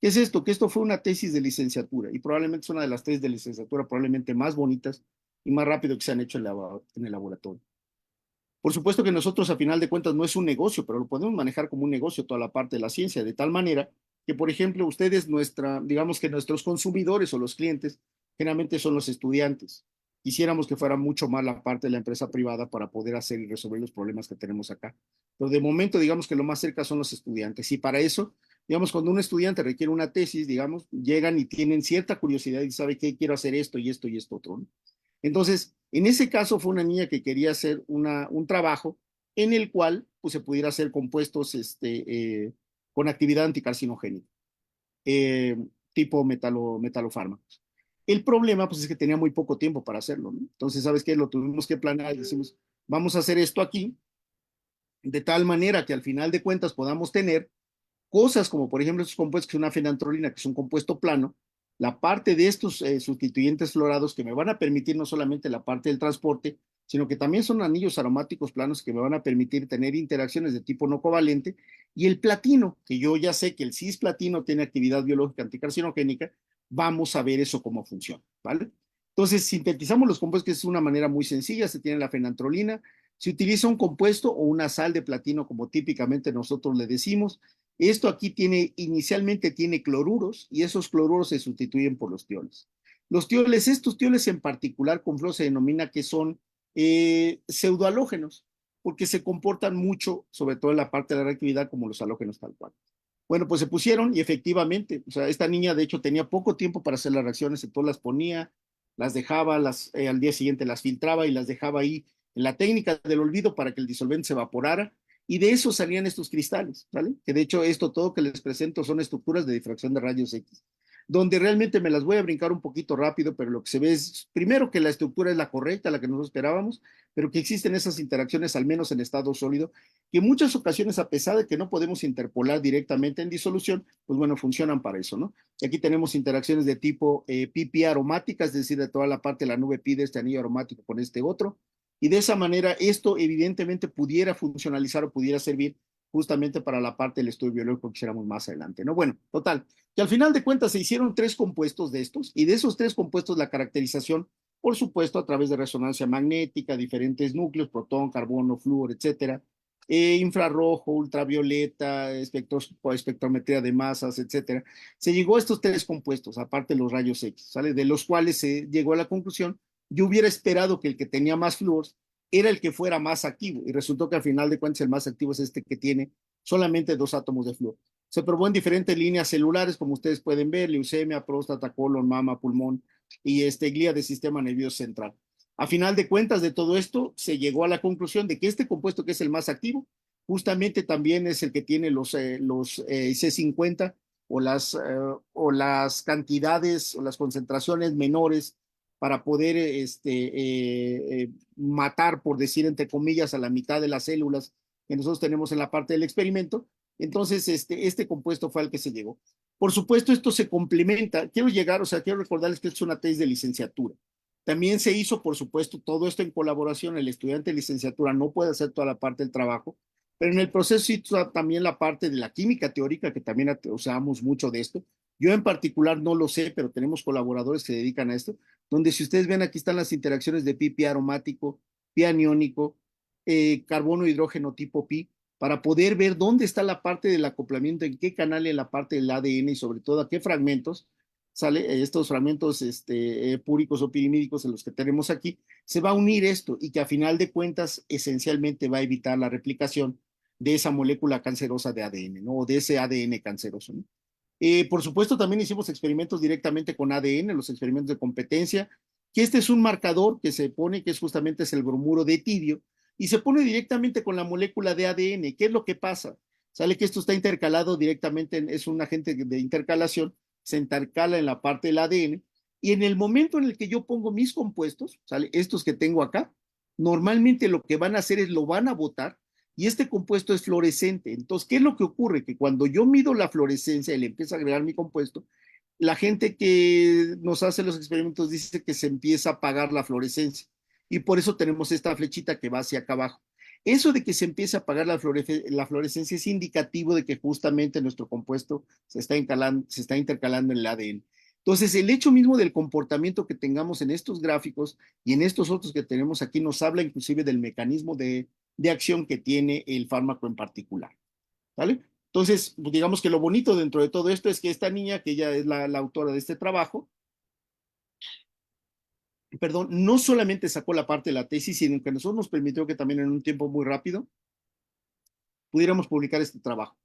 ¿Qué es esto? Que esto fue una tesis de licenciatura y probablemente es una de las tesis de licenciatura probablemente más bonitas y más rápido que se han hecho en el laboratorio. Por supuesto que nosotros a final de cuentas no es un negocio, pero lo podemos manejar como un negocio toda la parte de la ciencia, de tal manera que, por ejemplo, ustedes, digamos que nuestros consumidores o los clientes generalmente son los estudiantes. Quisiéramos que fuera mucho más la parte de la empresa privada para poder hacer y resolver los problemas que tenemos acá. Pero de momento, digamos que lo más cerca son los estudiantes. Y para eso, digamos, cuando un estudiante requiere una tesis, digamos, llegan y tienen cierta curiosidad y sabe que quiero hacer esto y esto y esto otro, ¿no? Entonces, en ese caso fue una niña que quería hacer un trabajo en el cual pues, se pudiera hacer compuestos con actividad anticarcinogénica, eh, tipo metalofármacos. El problema pues, es que tenía muy poco tiempo para hacerlo, ¿no? Entonces, ¿sabes qué? Lo tuvimos que planear y decimos, vamos a hacer esto aquí, de tal manera que al final de cuentas podamos tener cosas como por ejemplo estos compuestos que es una fenantrolina, que es un compuesto plano, la parte de estos sustituyentes florados que me van a permitir no solamente la parte del transporte, sino que también son anillos aromáticos planos que me van a permitir tener interacciones de tipo no covalente, y el platino, que yo ya sé que el cisplatino tiene actividad biológica anticarcinogénica, vamos a ver eso cómo funciona, ¿vale? Entonces, sintetizamos los compuestos, que es una manera muy sencilla, se tiene la fenantrolina, se utiliza un compuesto o una sal de platino, como típicamente nosotros le decimos. Esto aquí inicialmente tiene cloruros y esos cloruros se sustituyen por los tioles. Estos tioles en particular con flúor se denomina que son pseudohalógenos, porque se comportan mucho, sobre todo en la parte de la reactividad, como los halógenos tal cual. Bueno, pues se pusieron y efectivamente, o sea, esta niña de hecho tenía poco tiempo para hacer las reacciones, entonces las ponía, las dejaba, al día siguiente las filtraba y las dejaba ahí en la técnica del olvido para que el disolvente se evaporara y de eso salían estos cristales, ¿vale? Que de hecho esto todo que les presento son estructuras de difracción de rayos X, donde realmente me las voy a brincar un poquito rápido, pero lo que se ve es, primero, que la estructura es la correcta, la que nosotros esperábamos, pero que existen esas interacciones, al menos en estado sólido, que en muchas ocasiones, a pesar de que no podemos interpolar directamente en disolución, pues bueno, funcionan para eso, ¿no? Y aquí tenemos interacciones de tipo pi aromática, es decir, de toda la parte de la nube pi de este anillo aromático con este otro, y de esa manera esto evidentemente pudiera funcionalizar o pudiera servir justamente para la parte del estudio biológico que quisiéramos más adelante, ¿no? Bueno, total, que al final de cuentas se hicieron 3 compuestos de estos, y de esos 3 compuestos la caracterización, por supuesto, a través de resonancia magnética, diferentes núcleos, protón, carbono, flúor, etcétera, infrarrojo, ultravioleta, espectrometría de masas, etcétera. Se llegó a estos 3 compuestos, aparte de los rayos X, ¿sale? De los cuales se llegó a la conclusión, yo hubiera esperado que el que tenía más flúor era el que fuera más activo, y resultó que al final de cuentas el más activo es este que tiene solamente 2 átomos de flúor. Se probó en diferentes líneas celulares, como ustedes pueden ver, leucemia, próstata, colon, mama, pulmón y glía del sistema nervioso central. A final de cuentas de todo esto, se llegó a la conclusión de que este compuesto, que es el más activo, justamente también es el que tiene los C50 o las cantidades o las concentraciones menores para poder matar, por decir entre comillas, a la mitad de las células que nosotros tenemos en la parte del experimento. Entonces, este compuesto fue al que se llegó. Por supuesto, esto se complementa. Quiero recordarles que esto es una tesis de licenciatura. También se hizo, por supuesto, todo esto en colaboración. El estudiante de licenciatura no puede hacer toda la parte del trabajo, pero en el proceso sí está también la parte de la química teórica, que también usamos mucho de esto. Yo en particular no lo sé, pero tenemos colaboradores que se dedican a esto, donde si ustedes ven aquí están las interacciones de pi aromático, pi aniónico, carbono hidrógeno tipo pi, para poder ver dónde está la parte del acoplamiento, en qué canal en la parte del ADN y sobre todo a qué fragmentos sale estos fragmentos púricos o pirimídicos en los que tenemos aquí, se va a unir esto y que a final de cuentas esencialmente va a evitar la replicación de esa molécula cancerosa de ADN, ¿no? O de ese ADN canceroso, ¿no? Por supuesto, también hicimos experimentos directamente con ADN, los experimentos de competencia, que este es un marcador que se pone, que es justamente es el bromuro de tirio, y se pone directamente con la molécula de ADN. ¿Qué es lo que pasa? Sale que esto está intercalado directamente, es un agente de intercalación, se intercala en la parte del ADN, y en el momento en el que yo pongo mis compuestos, sale estos que tengo acá, normalmente lo que van a hacer es lo van a botar y este compuesto es fluorescente. Entonces, ¿qué es lo que ocurre? Que cuando yo mido la fluorescencia y le empiezo a agregar mi compuesto, la gente que nos hace los experimentos dice que se empieza a apagar la fluorescencia y por eso tenemos esta flechita que va hacia acá abajo. Eso de que se empiece a apagar la fluorescencia es indicativo de que justamente nuestro compuesto se está intercalando en el ADN. Entonces, el hecho mismo del comportamiento que tengamos en estos gráficos y en estos otros que tenemos aquí nos habla inclusive del mecanismo de acción que tiene el fármaco en particular. ¿Vale? Entonces, pues, digamos que lo bonito dentro de todo esto es que esta niña, que ella es la autora de este trabajo, perdón, no solamente sacó la parte de la tesis, sino que a nosotros nos permitió que también en un tiempo muy rápido pudiéramos publicar este trabajo.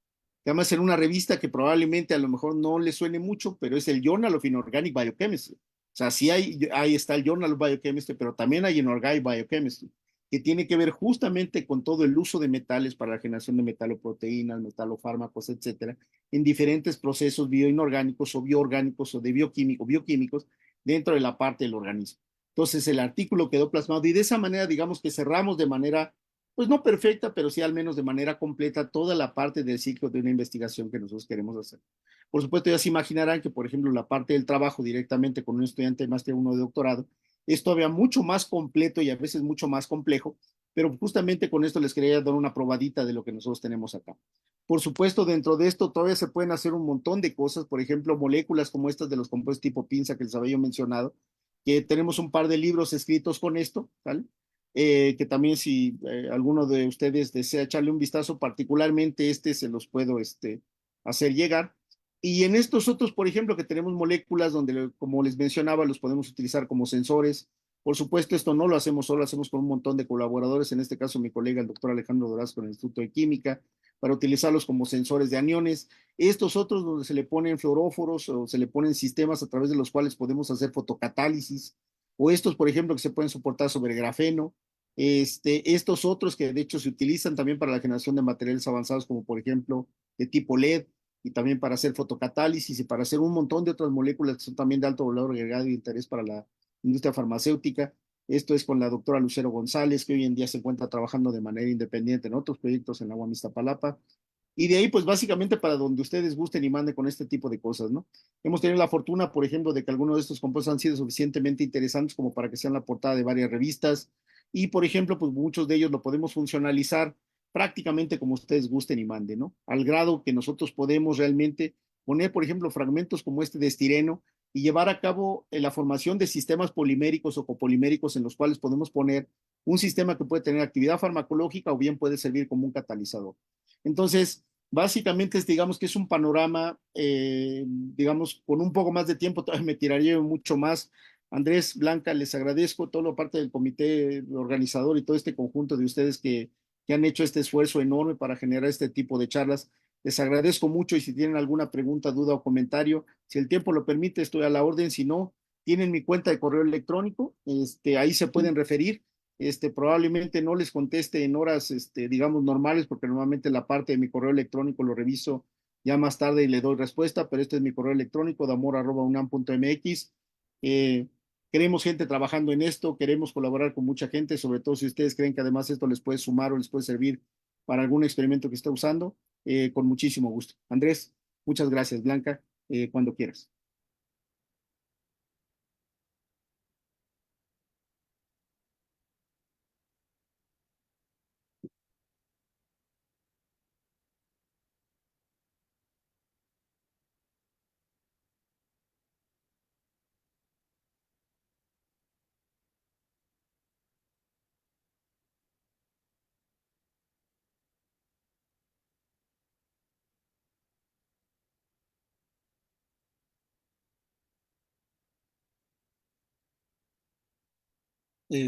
Además, en una revista que probablemente a lo mejor no le suene mucho, pero es el Journal of Inorganic Biochemistry. O sea, sí ahí está el Journal of Biochemistry, pero también hay Inorganic Biochemistry, que tiene que ver justamente con todo el uso de metales para la generación de metaloproteínas, metalofármacos, etcétera, en diferentes procesos bioinorgánicos o bioorgánicos o de bioquímicos dentro de la parte del organismo. Entonces, el artículo quedó plasmado y de esa manera, digamos que cerramos de manera pues no perfecta, pero sí al menos de manera completa toda la parte del ciclo de una investigación que nosotros queremos hacer. Por supuesto, ya se imaginarán que, por ejemplo, la parte del trabajo directamente con un estudiante de máster 1 de doctorado es todavía mucho más completo y a veces mucho más complejo, pero justamente con esto les quería dar una probadita de lo que nosotros tenemos acá. Por supuesto, dentro de esto todavía se pueden hacer un montón de cosas, por ejemplo, moléculas como estas de los compuestos tipo pinza que les había mencionado, que tenemos un par de libros escritos con esto, ¿vale? Que también si alguno de ustedes desea echarle un vistazo, particularmente este se los puedo hacer llegar. Y en estos otros, por ejemplo, que tenemos moléculas donde, como les mencionaba, los podemos utilizar como sensores. Por supuesto, esto no lo hacemos solo, lo hacemos con un montón de colaboradores, en este caso mi colega, el doctor Alejandro Doraz, con el Instituto de Química, para utilizarlos como sensores de aniones. Estos otros donde se le ponen fluoróforos o se le ponen sistemas a través de los cuales podemos hacer fotocatálisis, o estos, por ejemplo, que se pueden soportar sobre grafeno. Estos otros que de hecho se utilizan también para la generación de materiales avanzados, como por ejemplo de tipo LED, y también para hacer fotocatálisis y para hacer un montón de otras moléculas que son también de alto valor agregado y de interés para la industria farmacéutica. Esto es con la doctora Lucero González, que hoy en día se encuentra trabajando de manera independiente en otros proyectos en la UAM Iztapalapa. Y de ahí, pues básicamente para donde ustedes gusten y manden con este tipo de cosas, ¿no? Hemos tenido la fortuna, por ejemplo, de que algunos de estos compuestos han sido suficientemente interesantes como para que sean la portada de varias revistas. Y, por ejemplo, pues muchos de ellos lo podemos funcionalizar prácticamente como ustedes gusten y manden, ¿no? Al grado que nosotros podemos realmente poner, por ejemplo, fragmentos como este de estireno y llevar a cabo la formación de sistemas poliméricos o copoliméricos en los cuales podemos poner un sistema que puede tener actividad farmacológica o bien puede servir como un catalizador. Entonces, básicamente digamos que es un panorama, digamos, con un poco más de tiempo, todavía me tiraría mucho más. Andrés, Blanca, les agradezco toda la parte del comité organizador y todo este conjunto de ustedes que han hecho este esfuerzo enorme para generar este tipo de charlas. Les agradezco mucho y si tienen alguna pregunta, duda o comentario, si el tiempo lo permite, estoy a la orden. Si no, tienen mi cuenta de correo electrónico, ahí se pueden referir. Probablemente no les conteste en horas, digamos, normales, porque normalmente la parte de mi correo electrónico lo reviso ya más tarde y le doy respuesta, pero este es mi correo electrónico, damor@unam.mx. Eh, Queremos gente trabajando en esto, queremos colaborar con mucha gente, sobre todo si ustedes creen que además esto les puede sumar o les puede servir para algún experimento que esté usando, con muchísimo gusto. Andrés, muchas gracias, Blanca, cuando quieras.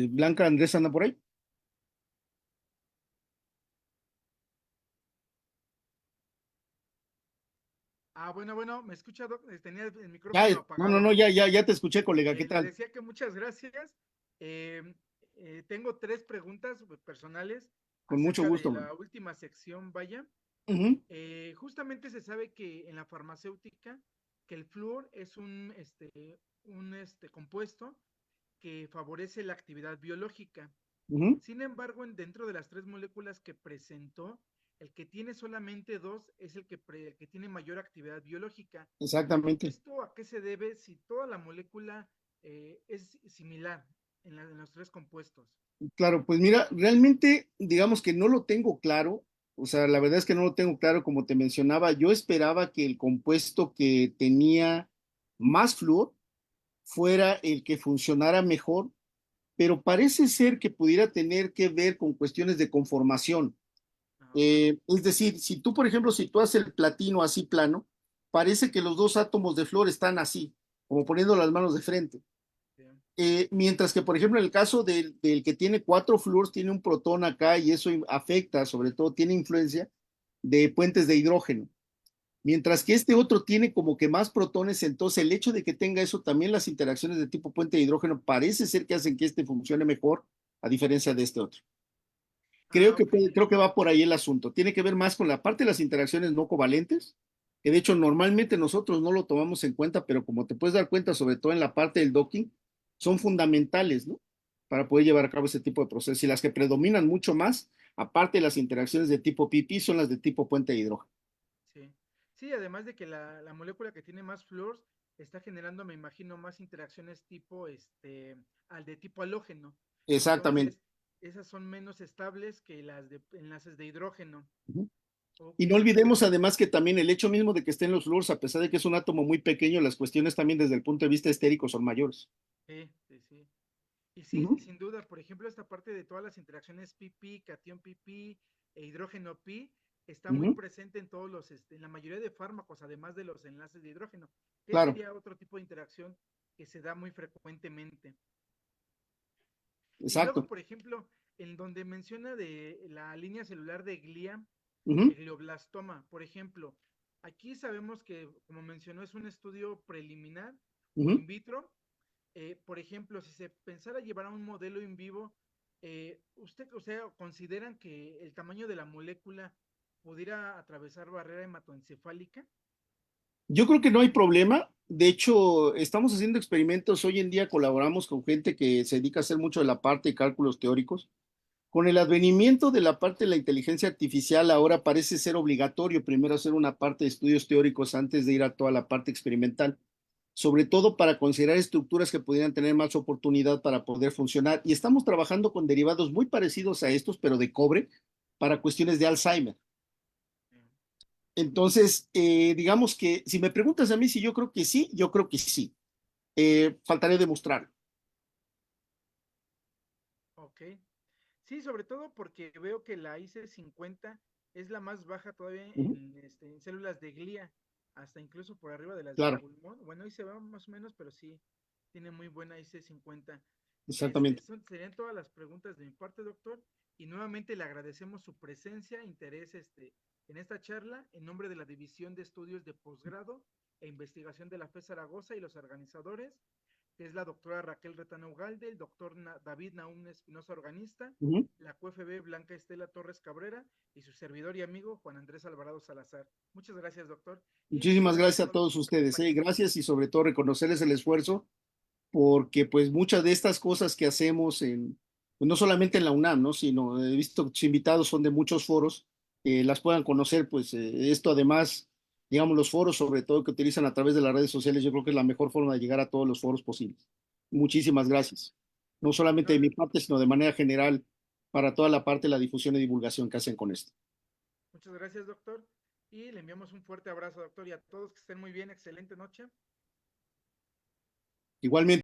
Blanca, Andrés, ¿anda por ahí? Bueno, me escucha, tenía el Ya, micrófono no, no, apagado. no, ya te escuché, colega, ¿qué Le tal? decía que muchas gracias. Tengo tres preguntas personales Con mucho acerca de gusto, man. la última sección, vaya. Ujú. Justamente se sabe que en la farmacéutica, que el flúor es un compuesto que favorece la actividad biológica. Ujú. Sin embargo, dentro de las tres moléculas que presentó, el que tiene solamente dos es el que tiene mayor actividad biológica. Exactamente. ¿Esto a qué se debe si toda la molécula es similar en los tres compuestos? Claro, pues mira, realmente digamos que no lo tengo claro, o sea, la verdad es que no lo tengo claro, como te mencionaba, yo esperaba que el compuesto que tenía más flúor fuera el que funcionara mejor, pero parece ser que pudiera tener que ver con cuestiones de conformación. Ah, ok. Es decir, si tú, por ejemplo, si tú haces el platino así plano, parece que los dos átomos de flúor están así, como poniendo las manos de frente. Bien. Mientras que, por ejemplo, en el caso del que tiene cuatro flúors, tiene un protón acá y eso afecta, sobre todo, tiene influencia de puentes de hidrógeno. Mientras que este otro tiene como que más protones, entonces el hecho de que tenga eso, también las interacciones de tipo puente de hidrógeno parece ser que hacen que este funcione mejor, a diferencia de este otro. Ah, ok. Creo que va por ahí el asunto. Tiene que ver más con la parte de las interacciones no covalentes, que de hecho normalmente nosotros no lo tomamos en cuenta, pero como te puedes dar cuenta, sobre todo en la parte del docking, son fundamentales, ¿no? Para poder llevar a cabo ese tipo de procesos. Y las que predominan mucho más, aparte de las interacciones de tipo PP, son las de tipo puente de hidrógeno. Sí. Sí, además de que la molécula que tiene más flúor está generando, me imagino, más interacciones tipo, al de tipo halógeno. Exactamente. Entonces, esas son menos estables que las de enlaces de hidrógeno. Ujú. Y Ok, no olvidemos además que también el hecho mismo de que estén los flúors, a pesar de que es un átomo muy pequeño, las cuestiones también desde el punto de vista estérico son mayores. sí, sí, sí. Y sí, Ujú. sin duda, por ejemplo, esta parte de todas las interacciones pp, cation pp e hidrógeno pi está muy Ujú. presente en todos los, en la mayoría de fármacos, además de los enlaces de hidrógeno, que Claro, sería otro tipo de interacción que se da muy frecuentemente. Y luego, exacto. por ejemplo, en donde menciona de la línea celular de glía, Ujú, glioblastoma, por ejemplo, aquí sabemos que, como mencionó, es un estudio preliminar o ujú. in vitro. Por ejemplo, si se pensara llevar a un modelo en vivo, ¿usted, o sea, consideran que el tamaño de la molécula pudiera atravesar barrera hematoencefálica? Yo creo que no hay problema. De hecho, estamos haciendo experimentos. Hoy en día colaboramos con gente que se dedica a hacer mucho de la parte de cálculos teóricos. Con el advenimiento de la parte de la inteligencia artificial, ahora parece ser obligatorio primero hacer una parte de estudios teóricos antes de ir a toda la parte experimental, sobre todo para considerar estructuras que pudieran tener más oportunidad para poder funcionar. Y estamos trabajando con derivados muy parecidos a estos, pero de cobre, para cuestiones de Alzheimer. Eh, Entonces, digamos que si me preguntas a mí si yo creo que sí, yo creo que sí. Faltaría demostrarlo. ok. Sí, sobre todo porque veo que la IC50 es la más baja todavía Ujú. en células de glía, hasta incluso por arriba de las de Claro, pulmón. Bueno, ahí se va más o menos, pero sí, tiene muy buena IC50. exactamente. Serían todas las preguntas de mi parte, doctor, y nuevamente le agradecemos su presencia, interés en esta charla, en nombre de la División de Estudios de Posgrado e Investigación de la FE Zaragoza y los organizadores, que es la doctora Raquel Retano Ugalde, el doctor David Naum Espinosa, organista, Ujú. la QFB Blanca Estela Torres Cabrera y su servidor y amigo Juan Andrés Alvarado Salazar. Muchas gracias, doctor, y muchas Muchísimas gracias a gracias a todos los todos que nos ustedes. acompañan. Gracias y sobre todo reconocerles el esfuerzo, porque pues muchas de estas cosas que hacemos pues, no solamente en la UNAM, ¿no? Sino he visto que sus invitados son de muchos foros, las puedan conocer, pues esto además, digamos, los foros sobre todo que utilizan a través de las redes sociales, yo creo que es la mejor forma de llegar a todos los foros posibles. Muchísimas gracias. No solamente No, de mi parte, sino de manera general para toda la parte de la difusión y divulgación que hacen con esto. muchas gracias, doctor, y le enviamos un fuerte abrazo, doctor, y a todos que estén muy bien, excelente noche. Igualmente.